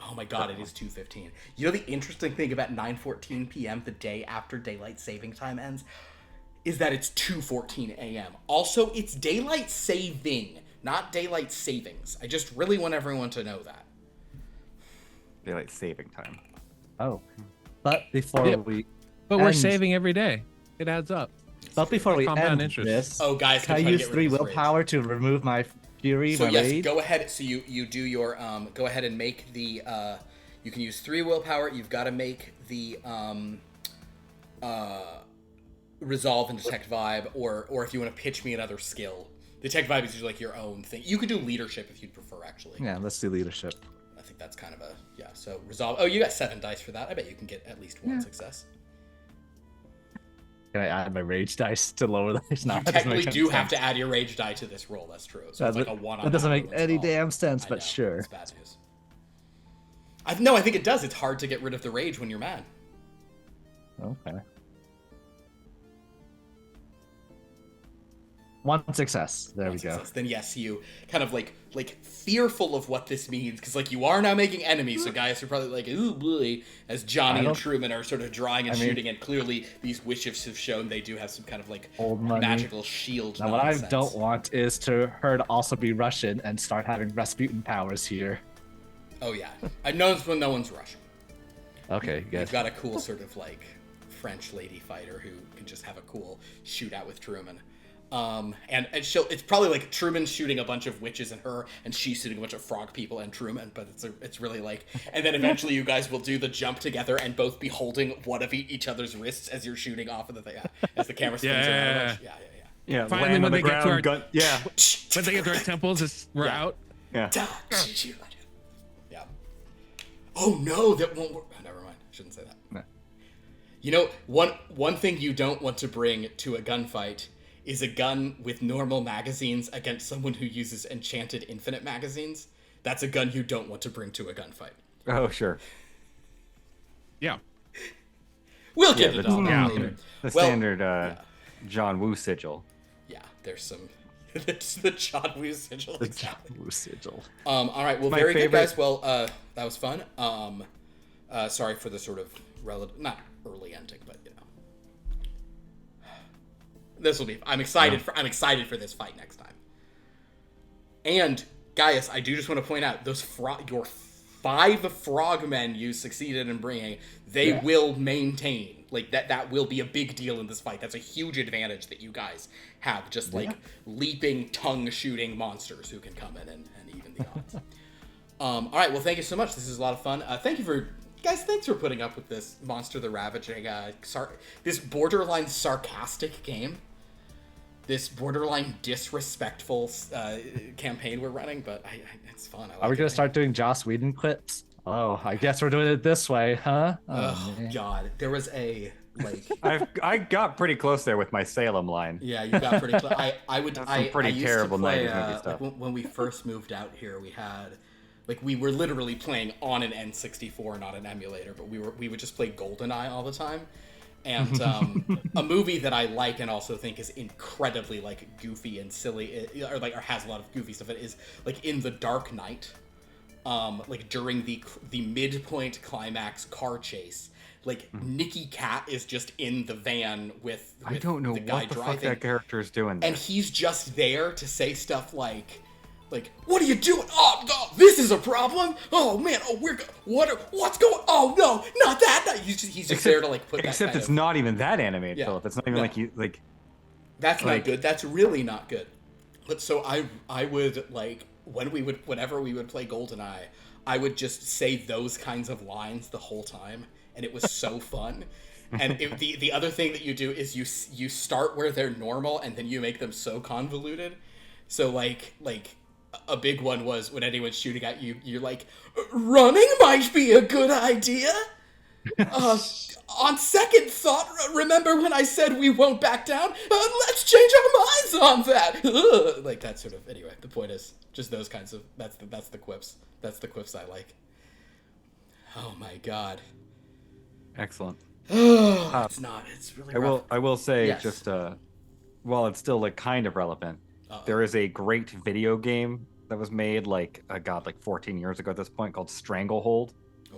Oh my god, it is 2:15. You know the interesting thing about 9:14 p.m., the day after daylight saving time ends, is that it's 2:14 a.m. Also, it's daylight saving, not daylight savings. I just really want everyone to know that. Daylight saving time. Oh. But before Yeah. we But we're And- saving every day. It adds up. we Compound end interest. this, Oh, guys, can I try to use get rid 3 of this rage. willpower to remove my Fury, So my yes, rage. go ahead. So you do your go ahead and make the you can use 3 willpower. You've got to make the resolve and detect vibe, or if you want to pitch me another skill. Detect vibe is usually like your own thing. You could do leadership if you'd prefer, actually. Yeah, let's do leadership. I think that's kind of a So resolve. Oh, you got 7 dice for that. I bet you can get at least 1 success. Can I add my rage dice to lower dice? No, You that doesn't technically make do any have sense. to add your rage die to this roll. That's true. So it's like a 1 on That doesn't make everyone's any roll. damn sense, I but know, sure. it's bad news. No, I think it does. It's hard to get rid of the rage when you're mad. Okay. 1 success. There we go. Then yes, you kind of like fearful of what this means, because like you are now making enemies, so Gaius are probably like, ooh boy, as Johnny and Truman are sort of drawing and shooting, and clearly these wishes have shown they do have some kind of like Old money. magical shield. Now, what I nonsense. don't want is to her to also be Russian and start having Rasputin powers here. Oh yeah, I know no one's Russian. Okay, good. You've got a cool sort of like French lady fighter who can just have a cool shootout with Truman. And it's probably like Truman shooting a bunch of witches and her, and she's shooting a bunch of frog people and Truman, but it's really like, and then eventually you guys will do the jump together and both be holding one of each other's wrists as you're shooting off of the thing, as the camera spins around. Yeah, Finally, land when on the they get to our- ground, yeah, When they get to our temples, we're out. yeah. Yeah. Oh no, that won't work. Oh, never mind. I shouldn't say that. No. You know, one thing you don't want to bring to a gunfight is a gun with normal magazines against someone who uses enchanted infinite magazines. That's a gun you don't want to bring to a gunfight. Oh, sure. Yeah. We'll get it on yeah. later. The Well, standard John Woo sigil. Yeah, there's some. It's the John Woo sigil. Exactly. Ooh, sigil. All right. Well, My very good, favorite- guys. Well, that was fun. Sorry for the sort of not early ending, but you know, this will be. I'm excited for this fight next time. And Gaius, I do just want to point out those your 5 frogmen you succeeded in bringing. They will maintain like that. That will be a big deal in this fight. That's a huge advantage that you guys have. Just like leaping, tongue-shooting monsters who can come in and even the odds. All right. Well, thank you so much. This is a lot of fun. Thank you for. Guys, thanks for putting up with this Monster the Ravaging, this borderline sarcastic game. This borderline disrespectful campaign we're running, but it's fun. Are we going to start doing Joss Whedon clips? Oh, I guess we're doing it this way, huh? Oh, God. There was a, like... I got pretty close there with my Salem line. Yeah, you got pretty close. I pretty used terrible to play, 90s movie stuff. Like when we first moved out here, we had... Like, we were literally playing on an N64, not an emulator, but we would just play GoldenEye all the time. And a movie that I like and also think is incredibly, like, goofy and silly, or has a lot of goofy stuff, it is, like, in The Dark Knight, like, during the midpoint climax car chase, like, Nicky Cat is just in the van with I don't know the guy what the driving. fuck that character is doing there. And he's just there to say stuff like, what are you doing? Oh, this is a problem. Oh man. Oh, what's going? Oh no, not that. No. He's just there to like put that. Except kind it's of, not even that animated, Yeah. Philip. It's not even No. like you like. That's not like- good. That's really not good. But so I would like whenever we would play GoldenEye, I would just say those kinds of lines the whole time, and it was so fun. And the other thing that you do is you start where they're normal, and then you make them so convoluted. So like. A big one was when anyone's shooting at you, you're like, running might be a good idea. On second thought, remember when I said we won't back down? Let's change our minds on that. Like that sort of. Anyway, the point is just those kinds of. That's the quips. That's the quips I like. Oh my god. Excellent. It's not. It's really. Rough. I will say Yes. just while it's still like kind of relevant, there is a great video game that was made like 14 years ago at this point called Stranglehold,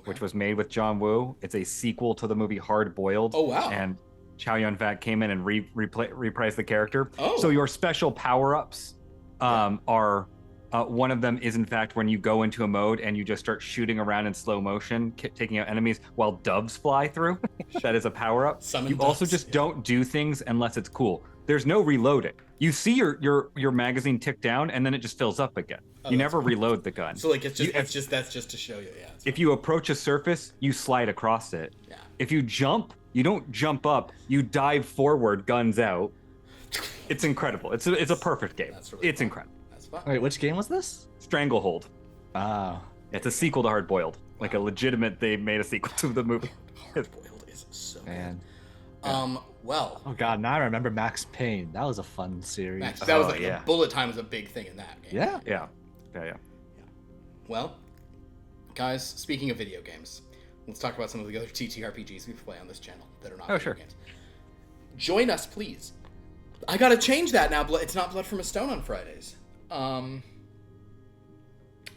which was made with John Woo. It's a sequel to the movie Hard Boiled. Oh wow. And Chow Yun-fat came in and reprised the character. Oh. So your special power-ups are one of them is in fact when you go into a mode and you just start shooting around in slow motion, taking out enemies while doves fly through. That is a power-up. Summon You also doves, just yeah. don't do things unless it's cool. There's no reloading. You see your magazine tick down, and then it just fills up again. You never reload the gun. So like that's just to show you. Yeah. If you approach a surface, you slide across it. Yeah. If you jump, you don't jump up. You dive forward, guns out. It's incredible. It's a perfect game. Really it's fun. incredible. That's fun. Wait, which game was this? Stranglehold. Oh. It's a sequel to Hard Boiled. Like a legitimate, they made a sequel to the movie. Hard Boiled is so Man. good. Well. Oh god, now I remember Max Payne. That was a fun series. That was yeah. bullet time was a big thing in that game. Yeah. Yeah. Well, guys, speaking of video games, let's talk about some of the other TTRPGs we play on this channel that are not video games. Join us, please. I gotta change that now. It's not Blood from a Stone on Fridays. Wow.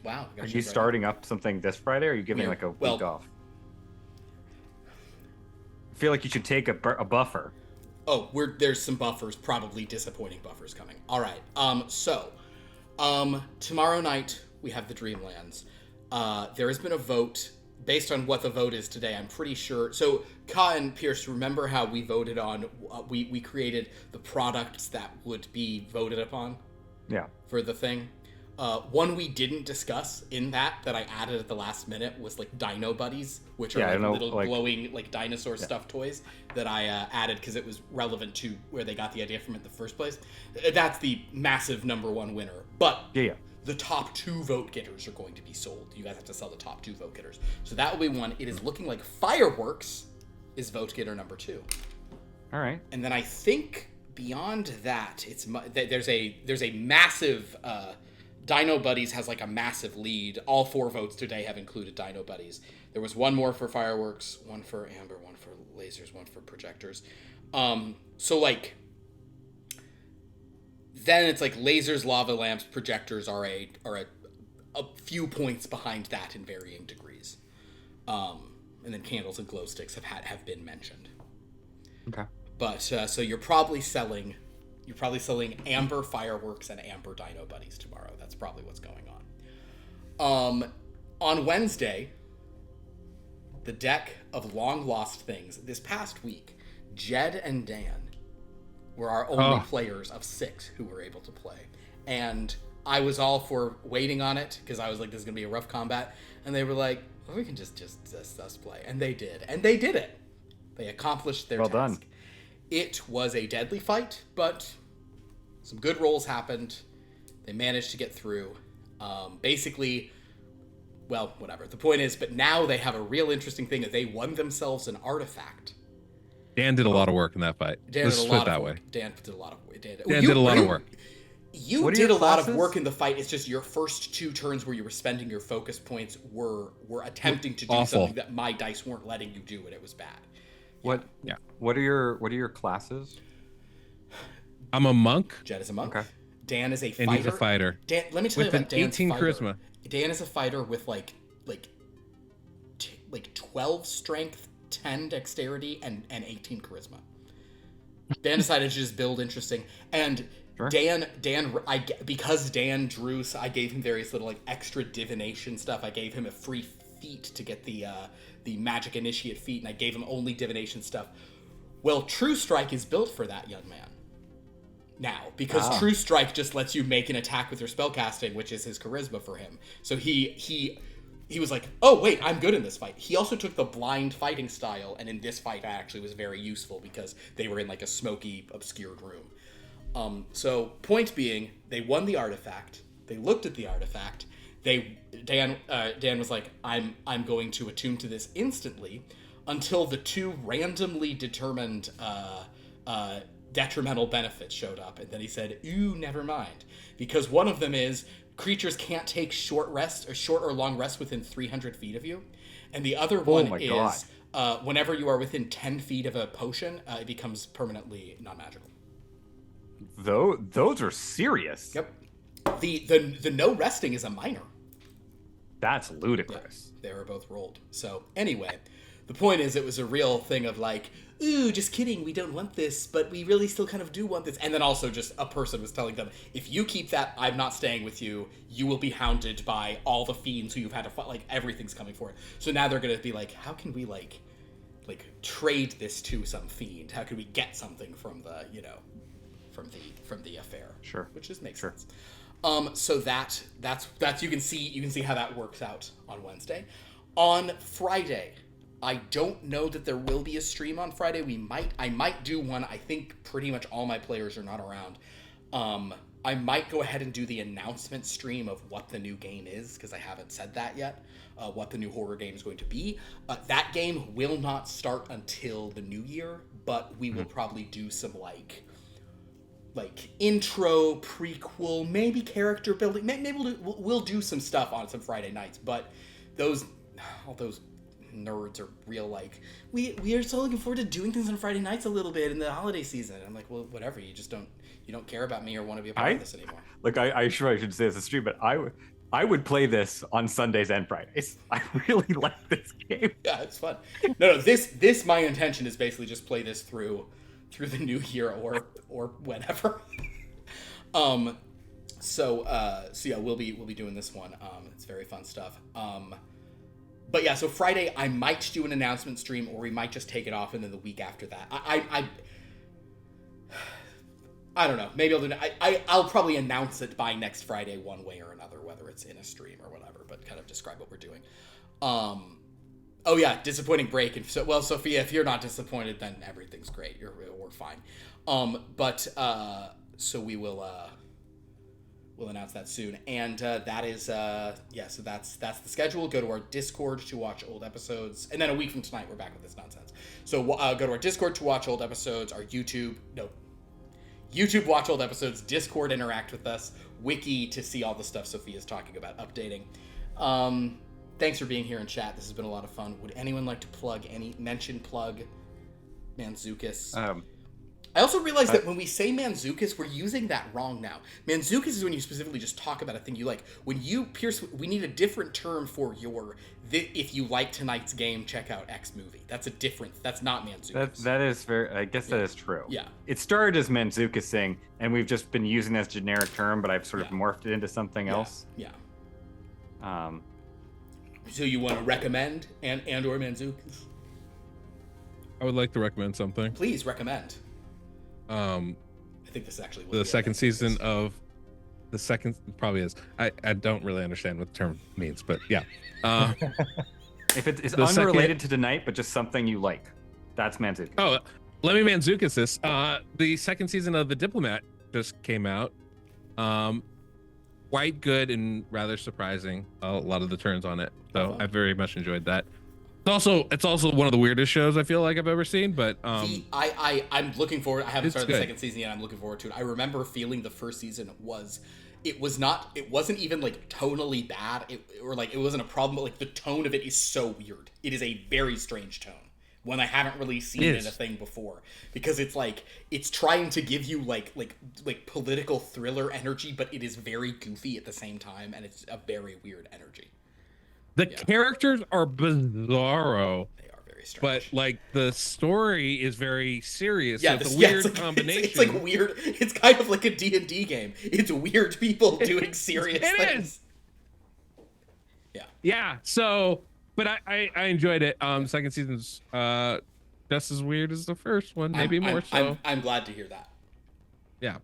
Are you starting up something this Friday, or are you giving like a week off? I feel like you should take a buffer. Oh, there's some buffers, probably disappointing buffers coming. All right. Tomorrow night we have the Dreamlands. There has been a vote. Based on what the vote is today, I'm pretty sure. So, Ka and Pierce, remember how we voted on? We created the products that would be voted upon. Yeah. For the thing. One we didn't discuss in that I added at the last minute was like Dino Buddies, which are little glowing like dinosaur stuffed toys that I added because it was relevant to where they got the idea from in the first place. That's the massive #1 winner. But the top 2 vote getters are going to be sold. You guys have to sell the top 2 vote getters. So that will be one. It is looking like Fireworks is vote getter #2. All right. And then I think beyond that, there's a massive. Dino Buddies has like a massive lead. All 4 votes today have included Dino Buddies. There was one more for Fireworks, one for Amber, one for Lasers, one for Projectors. So like, then it's like Lasers, Lava Lamps, Projectors are a few points behind that in varying degrees. And then Candles and Glow Sticks have been mentioned. Okay. But so you're probably selling Amber Fireworks and Amber Dino Buddies tomorrow. That's probably what's going on. On Wednesday, the deck of Long Lost Things. This past week, Jed and Dan were our only players of 6 who were able to play. And I was all for waiting on it because I was like, this is going to be a rough combat. And they were like, well, we can just us play. And they did. And they did it. They accomplished their task. Well done. It was a deadly fight, but some good rolls happened. They managed to get through. Basically, well, whatever. The point is, but now they have a real interesting thing that they won themselves an artifact. Dan did a lot of work in that fight. Dan did a lot of work. Dan did a lot of work. Dan did a lot of work. You did a lot of work in the fight. It's just your first 2 turns where you were spending your focus points were attempting to do something that my dice weren't letting you do, and it was bad. What are your classes? I'm a monk. Jed is a monk. Okay. Dan is a fighter. And he's a fighter. Dan, let me tell you about Dan's 18 fighter. charisma. Dan is a fighter with like 12 strength, 10 dexterity, and 18 charisma. Dan decided to just build interesting. And sure. Because Dan drew, so I gave him various little like extra divination stuff. I gave him a free feat to get the magic initiate feat, and I gave him only divination stuff. Well, True Strike is built for that young man now, because True Strike just lets you make an attack with your spellcasting, which is his charisma for him. So he was like, oh wait, I'm good in this fight. He also took the blind fighting style, and in this fight actually was very useful because they were in like a smoky, obscured room. So point being, they won the artifact. They looked at the artifact. Dan was like, I'm going to attune to this instantly, until the 2 randomly determined detrimental benefits showed up, and then he said, ooh, never mind, because one of them is creatures can't take short or long rest within 300 feet of you, and the other one is whenever you are within 10 feet of a potion, it becomes permanently non-magical. Those are serious. Yep. The no resting is a minor. That's ludicrous. Yeah, they were both rolled. So anyway, the point is, it was a real thing of like, ooh, just kidding, we don't want this, but we really still kind of do want this. And then also just a person was telling them, if you keep that, I'm not staying with you. You will be hounded by all the fiends who you've had to fight. Like, everything's coming for it. So now they're going to be like, how can we like trade this to some fiend? How can we get something from the, from from the affair. Sure. Which just makes Sure. sense. So that's you can see how that works out on Wednesday. On Friday, I don't know that there will be a stream on Friday. I might do one. I think pretty much all my players are not around. I might go ahead and do the announcement stream of what the new game is, because I haven't said that yet, what the new horror game is going to be. That game will not start until the new year, but we will probably do some like intro, prequel, maybe character building. Maybe we'll do some stuff on some Friday nights, but all those nerds are real like, we are so looking forward to doing things on Friday nights a little bit in the holiday season. I'm like, well, whatever, you don't care about me or want to be a part of this anymore. Look, I should say this is stream, but I would play this on Sundays and Fridays. I really like this game. Yeah, it's fun. No, this my intention is basically just play this through the new year or whenever. So yeah, we'll be doing this one. It's very fun stuff. But yeah, so Friday I might do an announcement stream, or we might just take it off, and then the week after that, I don't know. Maybe I'll do. I'll probably announce it by next Friday, one way or another, whether it's in a stream or whatever. But kind of describe what we're doing. Oh yeah, disappointing break. And so, well, Sophia, if you're not disappointed, then everything's great. We're fine. So we'll announce that soon. And that is so that's the schedule. Go to our Discord to watch old episodes, and then a week from tonight we're back with this nonsense. So go to our Discord to watch old episodes. Our YouTube watch old episodes. Discord interact with us. Wiki to see all the stuff Sophia's talking about updating. Thanks for being here in chat. This has been a lot of fun. Would anyone like to plug Manzukis? I also realized that when we say Manzukis, we're using that wrong now. Manzukis is when you specifically just talk about a thing you like. When you pierce, we need a different term for if you like tonight's game, check out X movie. That's not Manzukis. That is very, I guess that is true. Yeah. It started as Manzukising, and we've just been using that as a generic term, but I've sort of morphed it into something else. Yeah. So you want to recommend and or Manzukis? I would like to recommend something. Please recommend. I think this actually the second season of the second probably is. I don't really understand what the term means, but yeah. If it is unrelated to tonight, but just something you like, that's Manzukis. Oh, let me Manzukis this. The second season of The Diplomat just came out. Quite good and rather surprising. A lot of the turns on it, so I very much enjoyed that. It's also one of the weirdest shows I feel like I've ever seen. But I'm looking forward. I haven't started the second season yet. I'm looking forward to it. I remember feeling the first season it wasn't even like tonally bad, it wasn't a problem, but like the tone of it is so weird. It is a very strange tone. When I haven't really seen it in a thing before, because it's like it's trying to give you like political thriller energy, but it is very goofy at the same time, and it's a very weird energy. The characters are bizarro. They are very strange. But like the story is very serious. Yeah, so it's a weird combination. It's like weird. It's kind of like a D&D game. It's weird people doing serious things. It is. Yeah. Yeah. So. But I enjoyed it. Second season's just as weird as the first one, maybe more so. I'm glad to hear that. Yeah.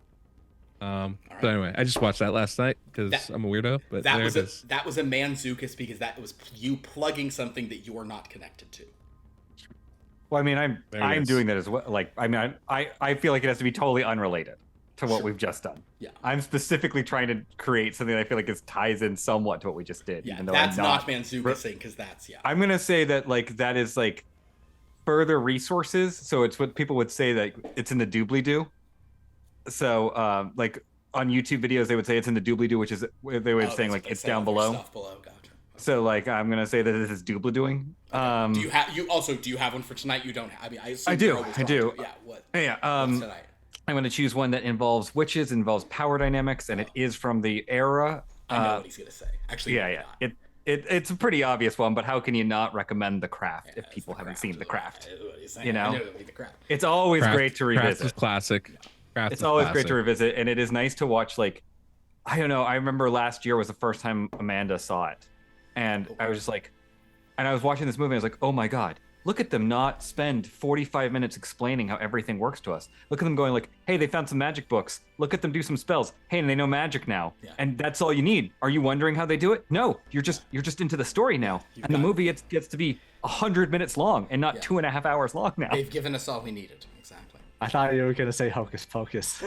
So anyway, I just watched that last night because I'm a weirdo. But that was a Manzukis because that was you plugging something that you are not connected to. Well, I mean, I'm doing that as well. Like, I mean, I feel like it has to be totally unrelated to what we've just done. Yeah. I'm specifically trying to create something that I feel like ties in somewhat to what we just did. Yeah, even though that's not Manzukising because that's I'm gonna say that like that is like further resources. So it's what people would say that it's in the doobly-doo. So like on YouTube videos, they would say it's in the doobly-doo, which is they were saying like it's down below. Stuff below. Gotcha. So like I'm gonna say that this is doobly-dooing. Okay. Do you have one for tonight? You don't have. I mean, I do. Yeah. What? Yeah. What's tonight? I'm going to choose one that involves witches, involves power dynamics, and it is from the era. I know what he's going to say. Actually, yeah. It's a pretty obvious one, but how can you not recommend The Craft if people haven't seen The Craft? You know, it's always great to revisit. Craft is classic. It's always great to revisit, and it is nice to watch. Like, I don't know. I remember last year was the first time Amanda saw it, and I was just like, and I was watching this movie. And I was like, oh my god, look at them not spend 45 minutes explaining how everything works to us. Look at them going like, hey, they found some magic books. Look at them do some spells. Hey, and they know magic now. Yeah. And that's all you need. Are you wondering how they do it? No, you're just into the story now. You've And the got- movie gets to be 100 minutes long and not 2.5 hours long now. They've given us all we needed. Exactly. I thought you were gonna say Hocus Pocus.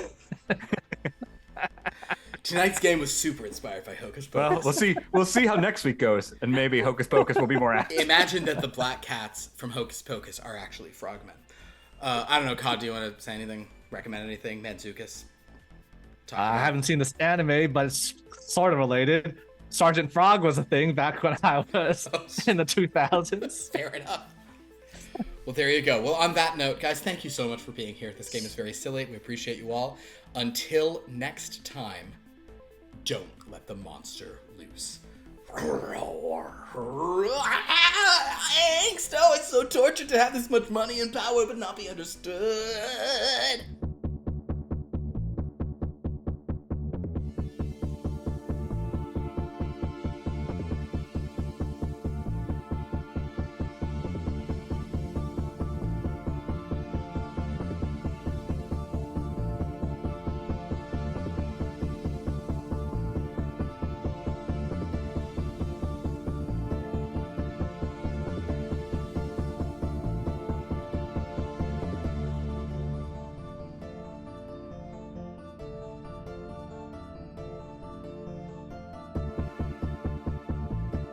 Tonight's game was super inspired by Hocus Well, Pocus. we'll see how next week goes, and maybe Hocus Pocus will be more active. Imagine that the black cats from Hocus Pocus are actually frogmen. I don't know, Cod, do you want to say anything? Recommend anything? Manzukis? I haven't seen this anime, but it's sort of related. Sergeant Frog was a thing back when I was in the 2000s. Fair enough. Well, there you go. Well, on that note, guys, thank you so much for being here. This game is very silly. We appreciate you all. Until next time, don't let the monster loose. Angst! Oh, it's so tortured to have this much money and power but not be understood.